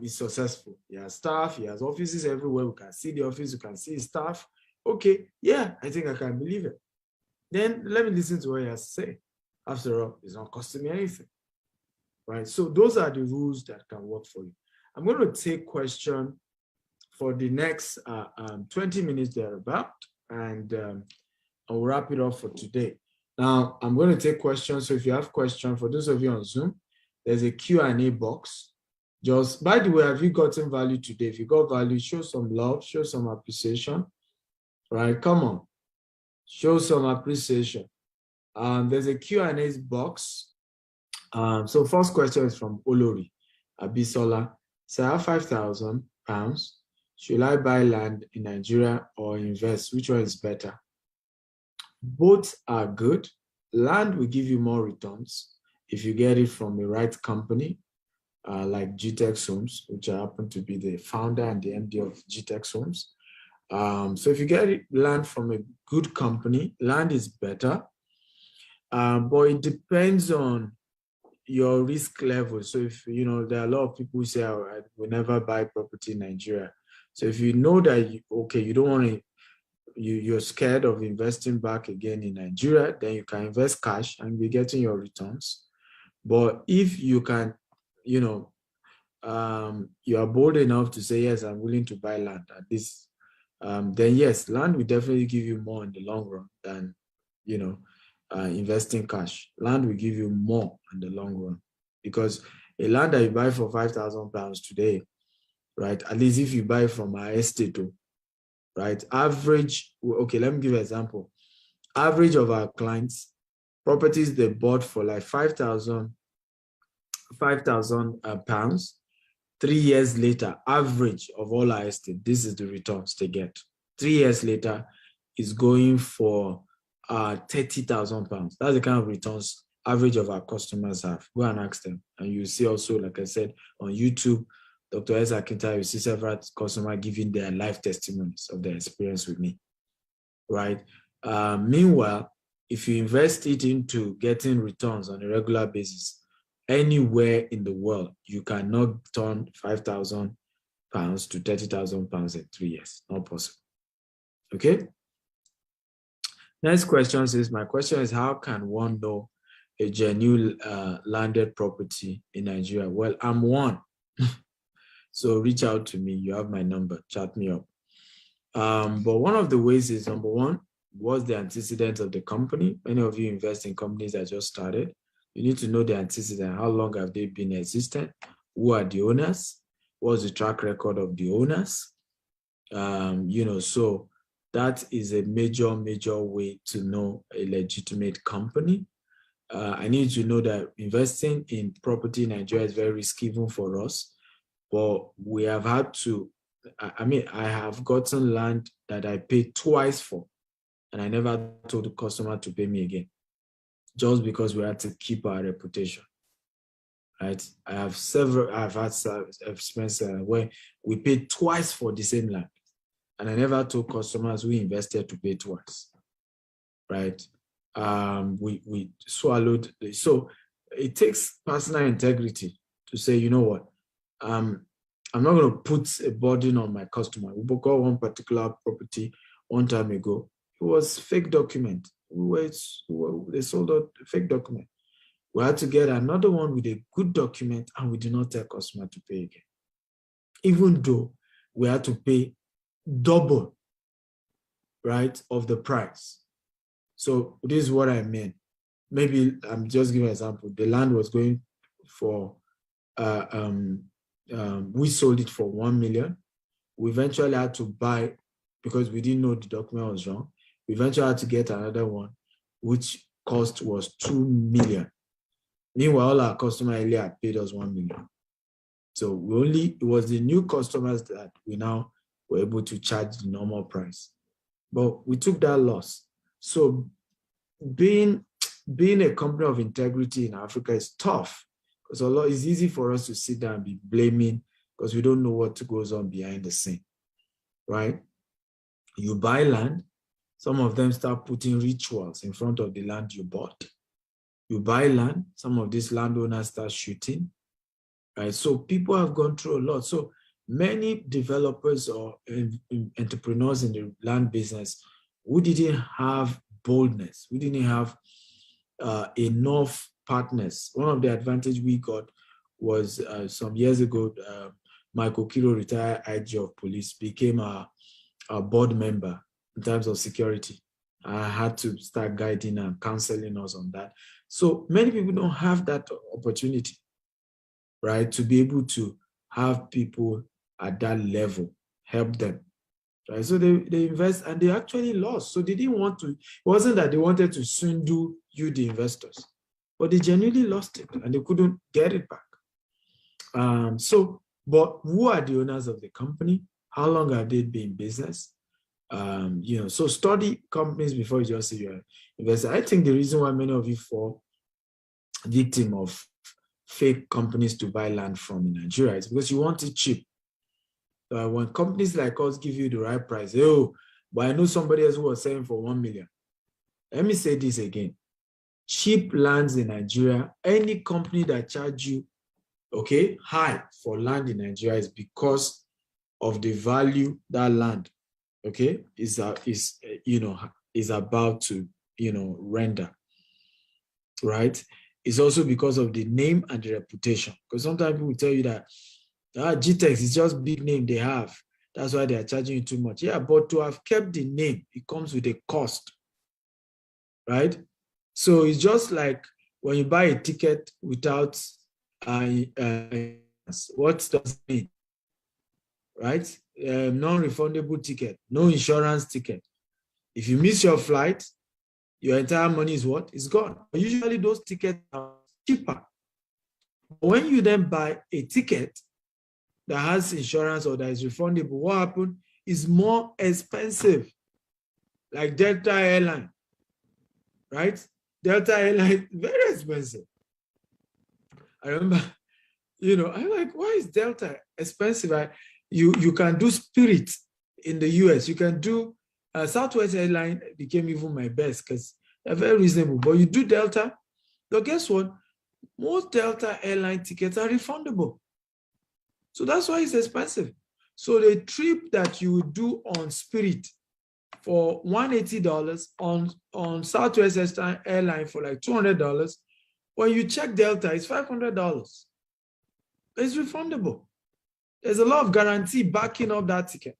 is successful. He has staff, he has offices everywhere. We can see the office, you can see his staff. Okay, yeah, I think I can believe it. Then let me listen to what he has to say. After all, it's not costing me anything, right? So those are the rules that can work for you. I'm going to take questions for the next 20 minutes thereabout, and I'll wrap it up for today. Now, I'm going to take questions. So if you have questions, for those of you on Zoom, there's a Q&A box. Just, by the way, have you gotten value today? If you got value, show some love, show some appreciation, right? Come on, show some appreciation. There's a Q&A box. So first question is from Olori Abisola. So I have £5,000. Should I buy land in Nigeria or invest? Which one is better? Both are good. Land will give you more returns if you get it from the right company, like GTEx Homes, which I happen to be the founder and the MD of GTEx Homes. So if you get land from a good company, land is better. But it depends on your risk level. So if, you know, there are a lot of people who say, oh, I will never buy property in Nigeria. So if you know that, you don't want to, you're scared of investing back again in Nigeria, then you can invest cash and be getting your returns. But if you can, you know, you are bold enough to say, yes, I'm willing to buy land at this, then yes, land will definitely give you more in the long run than, you know, investing cash. Land will give you more in the long run, because a land that you buy for £5,000 today, right? At least if you buy from our estate, right? Average, okay, let me give you an example. Average of our clients, properties they bought for like £5,000 pounds. 3 years later, average of all our estate, this is the returns they get. 3 years later is going for £30,000. That's the kind of returns average of our customers have. Go and ask them. And you see also, like I said, on YouTube, Dr. Ezra Kinta, you see several customers giving their life testimonies of their experience with me, right? Meanwhile, if you invest it into getting returns on a regular basis, anywhere in the world, you cannot turn £5,000 to £30,000 in 3 years. Not possible. Okay? Next question says, my question is, how can one know a genuine landed property in Nigeria? Well, I'm one. So reach out to me. You have my number. Chat me up. But one of the ways is, number one, what's the antecedent of the company? Many of you invest in companies that just started. You need to know the antecedent. How long have they been existent? Who are the owners? What's the track record of the owners? You know, so that is a major way to know a legitimate company. I need to know that investing in property in Nigeria is very risky even for us. But we have had to, I mean, I have gotten land that I paid twice for, and I never told the customer to pay me again, just because we had to keep our reputation, right? I've had experience where we paid twice for the same land, and I never told customers who invested to pay twice, right? We swallowed. So it takes personal integrity to say, you know what, I'm not going to put a burden on my customer. We bought one particular property one time ago. It was fake document. They sold out fake document. We had to get another one with a good document, and we did not tell customer to pay again, even though we had to pay double, right, of the price. So this is what I mean. Maybe I'm just giving an example. The land was going for, we sold it for 1 million. We eventually had to buy, because we didn't know the document was wrong. We eventually had to get another one, which cost was 2 million. Meanwhile, all our customers earlier had paid us 1 million. So it was the new customers that we now were able to charge the normal price. But we took that loss. So being a company of integrity in Africa is tough, because it's easy for us to sit down and be blaming because we don't know what goes on behind the scene, right? You buy land, some of them start putting rituals in front of the land you bought. You buy land, some of these landowners start shooting, right? So people have gone through a lot. So many developers or entrepreneurs in the land business who didn't have boldness, we didn't have enough partners. One of the advantages we got was some years ago, Michael Kiro, retired IG of police, became a board member in terms of security. I had to start guiding and counseling us on that. So many people don't have that opportunity, right? To be able to have people at that level help them, right? So they invest and they actually lost. So they didn't want to, it wasn't that they wanted to swindle you, the investors, but they genuinely lost it and they couldn't get it back. But who are the owners of the company? How long have they been in business? So study companies before you just say you're an investor. I think the reason why many of you fall victim of fake companies to buy land from in Nigeria is because you want it cheap. When companies like us give you the right price, but I know somebody else who was selling for 1 million. Let me say this again. Cheap lands in Nigeria, any company that charge you, high for land in Nigeria is because of the value that land, is about to, render, right? It's also because of the name and the reputation. Because sometimes people will tell you that GTEx is just big name they have. That's why they are charging you too much. Yeah, but to have kept the name, it comes with a cost, right? So it's just like when you buy a ticket without, what does it mean, right? Non-refundable ticket, no insurance ticket. If you miss your flight, your entire money is what? It's gone. Usually those tickets are cheaper. When you then buy a ticket that has insurance or that is refundable, what happens is more expensive. Like Delta Airline, right? Delta Airline, very expensive. I remember, I'm like, why is Delta expensive? You can do Spirit in the US. You can do Southwest Airline became even my best because they're very reasonable. But you do Delta, so guess what? Most Delta Airline tickets are refundable. So that's why it's expensive. So the trip that you would do on Spirit for $180 on Southwest Airline for like $200, when you check Delta, it's $500. It's refundable. There's a lot of guarantee backing up that ticket.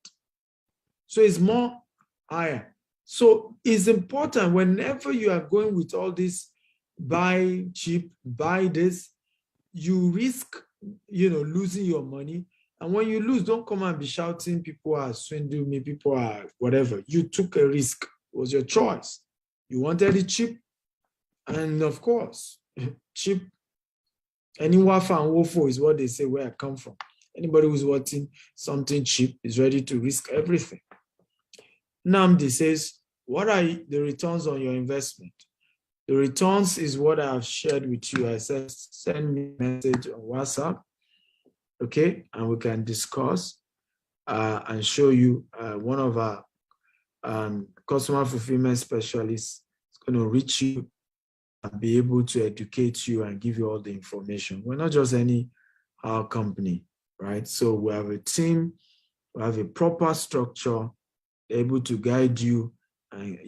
So it's more higher. So it's important whenever you are going with all this, buy cheap, buy this, you risk, losing your money. And when you lose, don't come and be shouting, people are swindling me, people are whatever. You took a risk. It was your choice. You wanted it cheap. And of course, cheap. Any wafa and wofo is what they say where I come from. Anybody who's wanting something cheap is ready to risk everything. Namdi says, what are the returns on your investment? The returns is what I have shared with you. I said, send me a message on WhatsApp, and we can discuss and show you one of our customer fulfillment specialists is going to reach you and be able to educate you and give you all the information. We're not just any company, right? So we have a team, we have a proper structure, able to guide you, and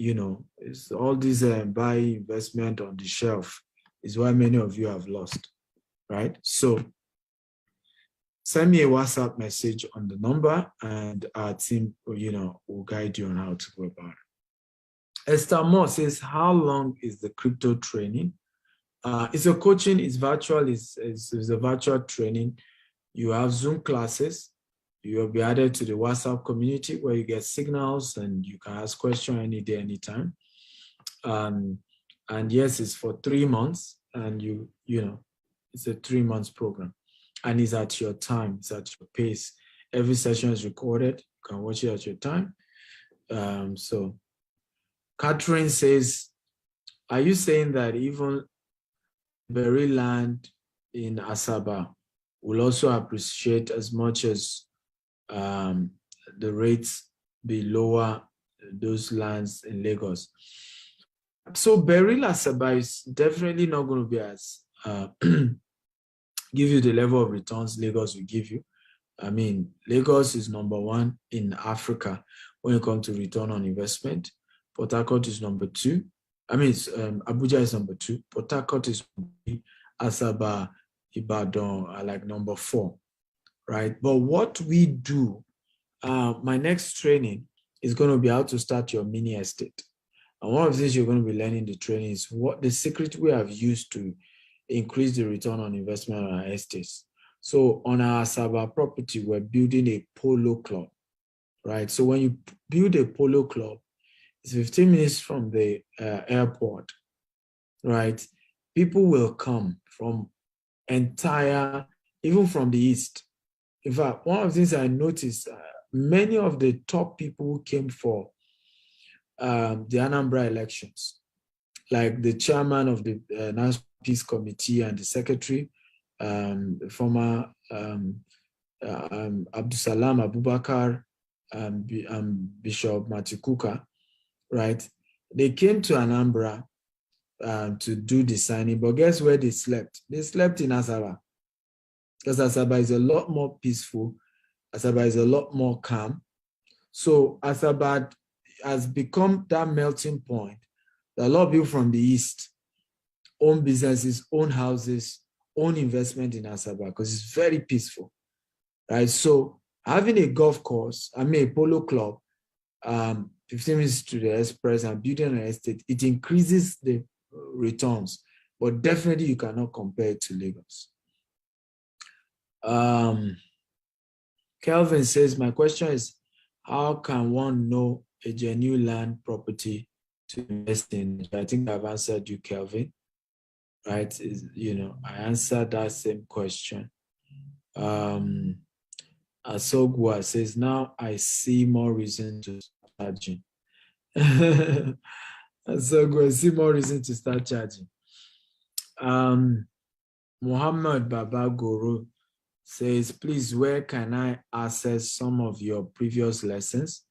it's all these buy investment on the shelf. is why many of you have lost, right? So send me a WhatsApp message on the number and our team, will guide you on how to go about it. Esther Moore says, how long is the crypto training? It's a coaching, it's virtual, it's a virtual training. You have Zoom classes. You will be added to the WhatsApp community where you get signals and you can ask questions any day, anytime. And yes, it's for 3 months, and it's a 3 months program, and it's at your time, it's at your pace. Every session is recorded. You can watch it at your time. So Catherine says, are you saying that even berry land in Asaba will also appreciate as much as the rates be lower those lands in Lagos? So Beril Asaba is definitely not going to be as give you the level of returns Lagos will give you. I mean, Lagos is number 1 in Africa when it comes to return on investment. Port Harcourt is number 2. I mean, Abuja is number 2. Port Harcourt is number 3. Asaba, Ibadan are like number 4, right? But what we do, my next training is going to be how to start your mini estate. And one of the things you're going to be learning the training is what the secret we have used to increase the return on investment on our estates. So on our Asaba property, we're building a polo club, right? So when you build a polo club, it's 15 minutes from the airport, right? People will come from even from the east. In fact, one of the things I noticed, many of the top people who came for the Anambra elections, like the chairman of the National Peace Committee and the secretary, former Abdusalam Abubakar, Bishop Matikuka, right? They came to Anambra to do the signing, but guess where they slept? They slept in Asaba, because Asaba is a lot more peaceful. Asaba is a lot more calm. So Asaba has become that melting point. A lot of people from the east own businesses, own houses, own investment in Asaba because it's very peaceful, right? So having a golf course, a polo club, 15 minutes to the express and building an estate, it increases the returns, but definitely you cannot compare it to Lagos. Kelvin says, my question is, how can one know a genuine land property to invest in? I think I've answered you, Kelvin, right? I answered that same question. Asogwa says, now I see more reason to start charging. Asogwa, I see more reason to start charging. Muhammad Baba Guru says, please, where can I access some of your previous lessons,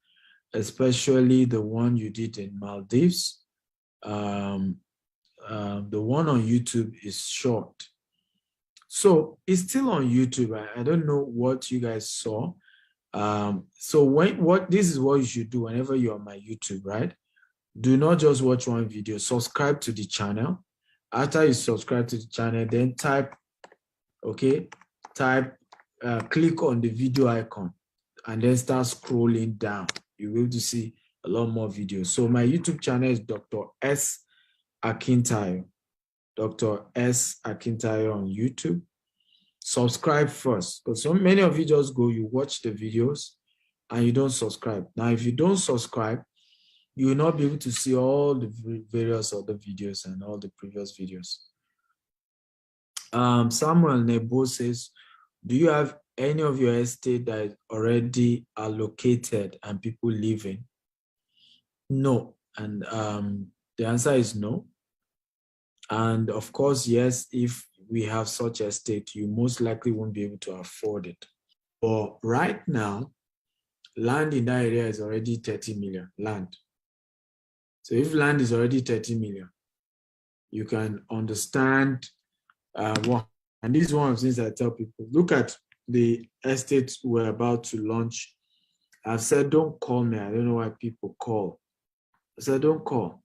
especially the one you did in Maldives? The one on YouTube is short. So it's still on YouTube. I don't know what you guys saw. So this is what you should do whenever you're on my YouTube, right? Do not just watch one video. Subscribe to the channel. After you subscribe to the channel, then click on the video icon and then start scrolling down. You will see a lot more videos. So my YouTube channel is Dr. S. Akintayo. Dr. S. Akintayo on YouTube. Subscribe first, because so many of you just you watch the videos and you don't subscribe. Now, if you don't subscribe, you will not be able to see all the various other videos and all the previous videos. Samuel Nebo says, do you have any of your estate that is already allocated and people live in? No. And the answer is no. And of course, yes, if we have such estate, you most likely won't be able to afford it. But right now, land in that area is already 30 million, land. So if land is already 30 million, you can understand what. And this is one of the things I tell people. Look at the estate we're about to launch. I've said, don't call me. I don't know why people call. I said, don't call.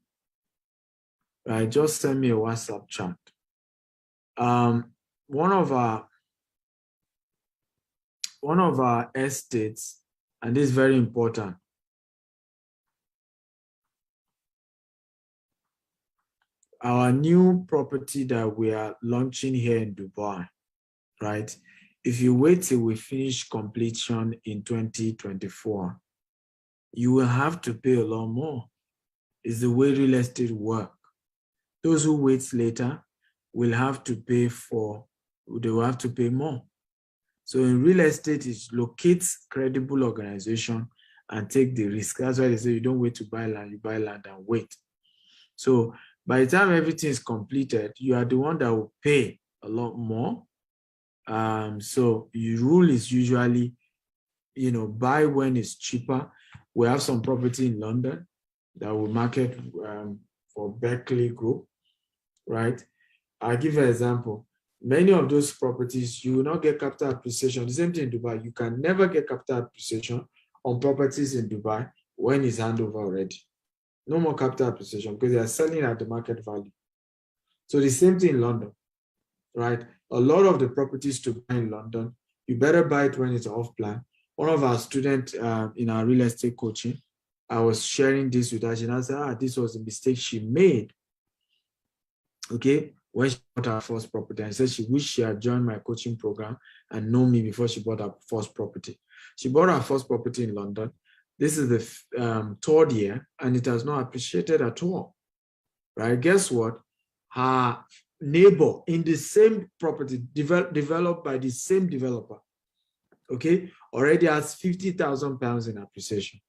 Right? Just send me a WhatsApp chat. One of our estates, and this is very important. Our new property that we are launching here in Dubai, right? If you wait till we finish completion in 2024, you will have to pay a lot more. It's the way real estate work. Those who wait later will have to pay they will have to pay more. So in real estate, it locates credible organization and take the risk. That's why they say you don't wait to buy land, you buy land and wait. So by the time everything is completed, you are the one that will pay a lot more. So your rule is usually, buy when it's cheaper. We have some property in London that we market for Berkeley Group, right? I'll give you an example. Many of those properties, you will not get capital appreciation. The same thing in Dubai. You can never get capital appreciation on properties in Dubai when it's handover already. No more capital appreciation because they are selling at the market value. So the same thing in London, right? A lot of the properties to buy in London, you better buy it when it's off plan. One of our students in our real estate coaching, I was sharing this with her, and I said, this was a mistake she made. Okay, when she bought her first property, and said she wished she had joined my coaching program and known me before she bought her first property. She bought her first property in London. This is the third year, and it has not appreciated at all, right? Guess what? Her neighbor in the same property developed by the same developer, okay, already has £50,000 in appreciation.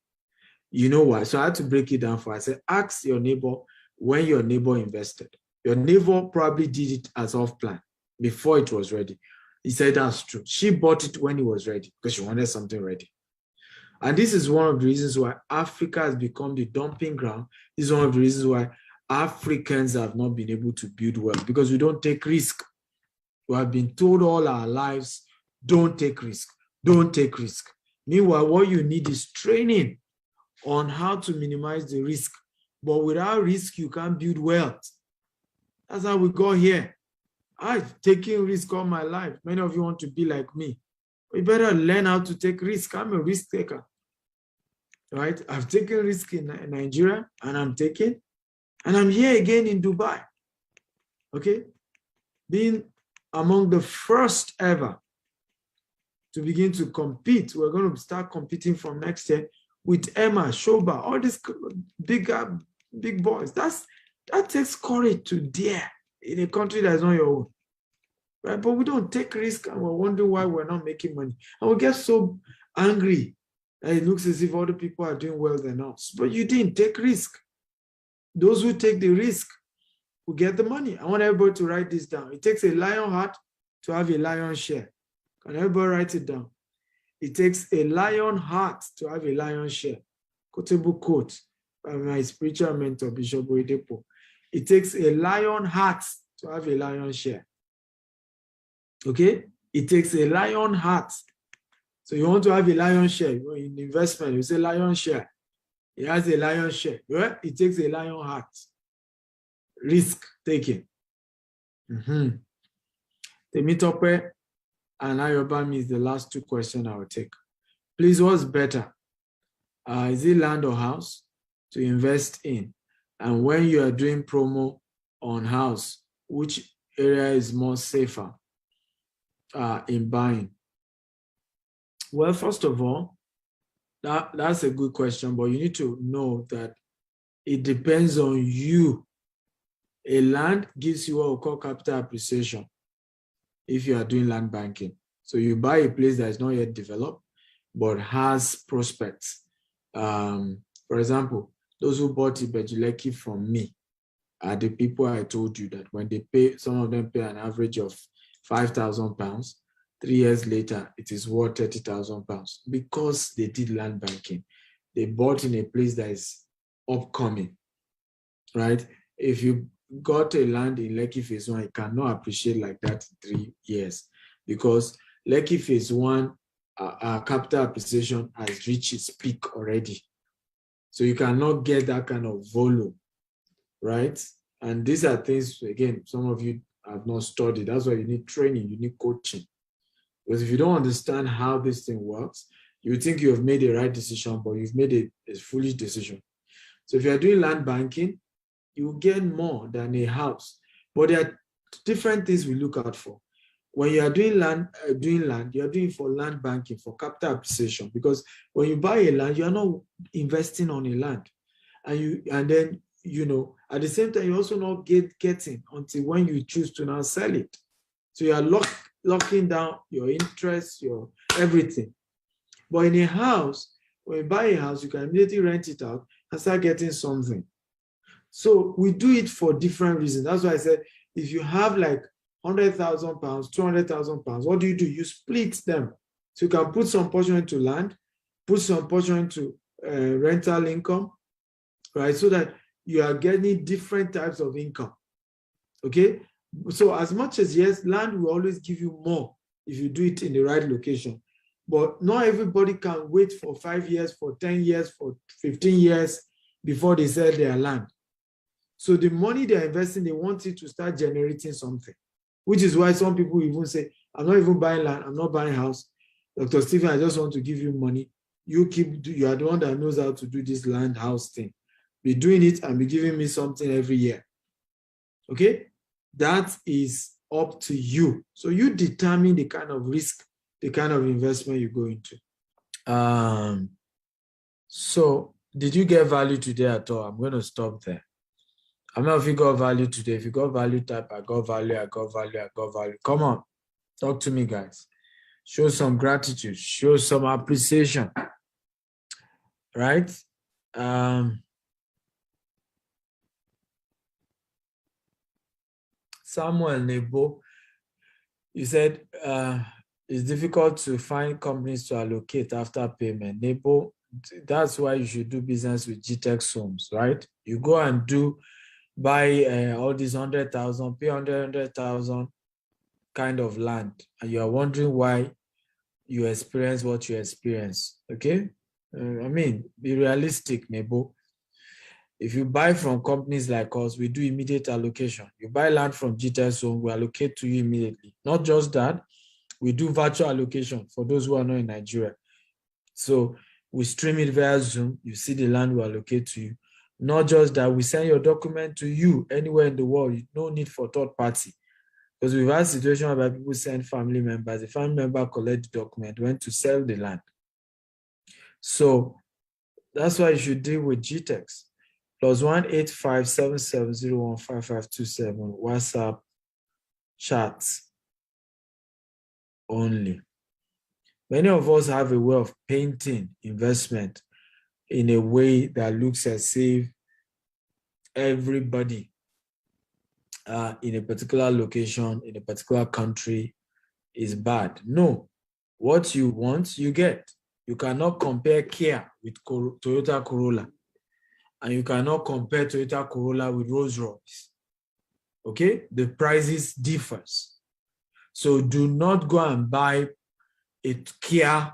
You know why? So I had to break it down for her. I said, ask your neighbor when your neighbor invested. Your neighbor probably did it as off plan before it was ready. He said that's true. She bought it when it was ready because she wanted something ready. And this is one of the reasons why Africa has become the dumping ground. This is one of the reasons why Africans have not been able to build wealth, because we don't take risk. We have been told all our lives, don't take risk, don't take risk. Meanwhile, what you need is training on how to minimize the risk. But without risk, you can't build wealth. That's how we got here. I've taken risk all my life. Many of you want to be like me. We better learn how to take risk. I'm a risk taker, right? I've taken risk in Nigeria, and I'm here again in Dubai, okay? Being among the first ever to begin to compete. We're going to start competing from next year with Emma, Shoba, all these big boys. That takes courage to dare in a country that's not your own. Right? But we don't take risk, and we're wondering why we're not making money. And we get so angry that it looks as if other people are doing well than us. But you didn't take risk. Those who take the risk will get the money. I want everybody to write this down. It takes a lion heart to have a lion share. Can everybody write it down? It takes a lion heart to have a lion share. Quotable quote by my spiritual mentor, Bishop Oyedepo. It takes a lion heart to have a lion share. Okay? It takes a lion heart. So you want to have a lion share in investment, you say lion share. It has a lion share. Right? It takes a lion heart. Risk taking. Temitope and Ayobami is the last two questions I will take. Please, what's better? Is it land or house to invest in? And when you are doing promo on house, which area is more safer in buying? Well, first of all, that's a good question, but you need to know that it depends on you. A land gives you what we call capital appreciation if you are doing land banking. So you buy a place that is not yet developed, but has prospects. For example, those who bought Ibejuleki from me are the people I told you that when they pay, some of them pay an average of £5,000. 3 years later, it is worth £30,000 because they did land banking. They bought in a place that is upcoming, right? If you got a land in Lekki Phase 1, it cannot appreciate like that in 3 years because Lekki Phase 1, capital appreciation has reached its peak already. So you cannot get that kind of volume, right? And these are things, again, some of you have not studied. That's why you need training, you need coaching. Because if you don't understand how this thing works, you think you have made the right decision, but you've made a foolish decision. So if you're doing land banking, you will gain more than a house. But there are different things we look out for. When you are doing land, you are doing for land banking, for capital appreciation. Because when you buy a land, you are not investing on a land. And then, you know, at the same time, you also not getting until when you choose to now sell it. So you are locking down your interest, your everything. But in a house, when you buy a house, you can immediately rent it out and start getting something. So we do it for different reasons. That's why I said, if you have like 100,000 pounds, 200,000 pounds, what do? You split them. So you can put some portion into land, put some portion into rental income, right? So that you are getting different types of income, okay? So as much as, yes, land will always give you more if you do it in the right location, but not everybody can wait for 5 years, for 10 years, for 15 years before they sell their land. So the money they're investing, they want it to start generating something, which is why some people even say, I'm not even buying land, I'm not buying house. Dr. Stephen, I just want to give you money. You are the one that knows how to do this land house thing. Be doing it and be giving me something every year. Okay? That is up to you. So you determine the kind of risk, the kind of investment you go into. So did you get value today at all? I'm going to stop there. I don't know if you got value today. If you got value, type, I got value, I got value, I got value. Come on, talk to me, guys. Show some gratitude, show some appreciation, right? Samuel Nebo, you said it's difficult to find companies to allocate after payment. Nebo, that's why you should do business with GTEx Homes, right? You go and buy all these 100,000, pay 100,000 kind of land, and you are wondering why you experience what you experience. Okay, I mean, be realistic, Nebo. If you buy from companies like us, we do immediate allocation. You buy land from GTEx Home, we allocate to you immediately. Not just that, we do virtual allocation for those who are not in Nigeria. So we stream it via Zoom. You see the land we allocate to you. Not just that, we send your document to you anywhere in the world. No need for third party. Because we've had situations where people send family members. The family member collect the document, went to sell the land. So that's why you should deal with GTEx. +1 8577015527 WhatsApp chats only. Many of us have a way of painting investment in a way that looks as if everybody in a particular location, in a particular country is bad. No, what you want, you get. You cannot compare Kia with Toyota Corolla. And you cannot compare Toyota Corolla with Rolls-Royce. Okay? The prices differs. So do not go and buy a Kia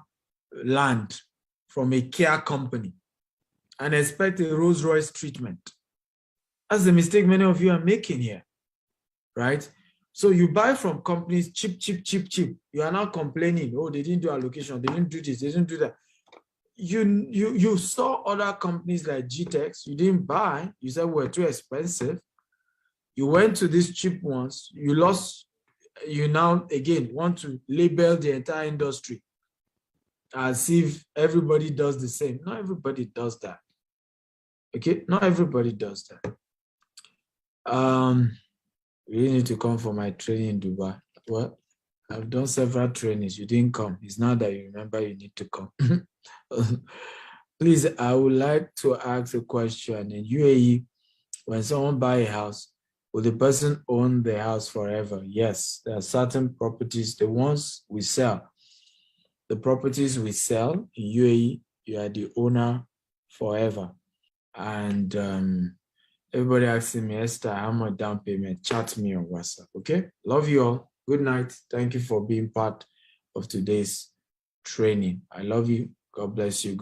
land from a Kia company and expect a Rolls-Royce treatment. That's the mistake many of you are making here, right? So you buy from companies cheap. You are not complaining, oh, they didn't do allocation, they didn't do this, they didn't do that. You saw other companies like GTEx, you didn't buy, you said we're too expensive. You went to these cheap ones, you lost, you now again want to label the entire industry as if everybody does the same. Not everybody does that. Okay, not everybody does that. You really need to come for my training in Dubai. Well, I've done several trainings. You didn't come. It's not that you remember you need to come. Please, I would like to ask a question. In UAE, when someone buys a house, will the person own the house forever? Yes, there are certain properties, the ones we sell. The properties we sell in UAE, you are the owner forever. And everybody asking me, Esther, how much down payment? Chat me on WhatsApp, okay? Love you all. Good night. Thank you for being part of today's training. I love you. God bless you. Good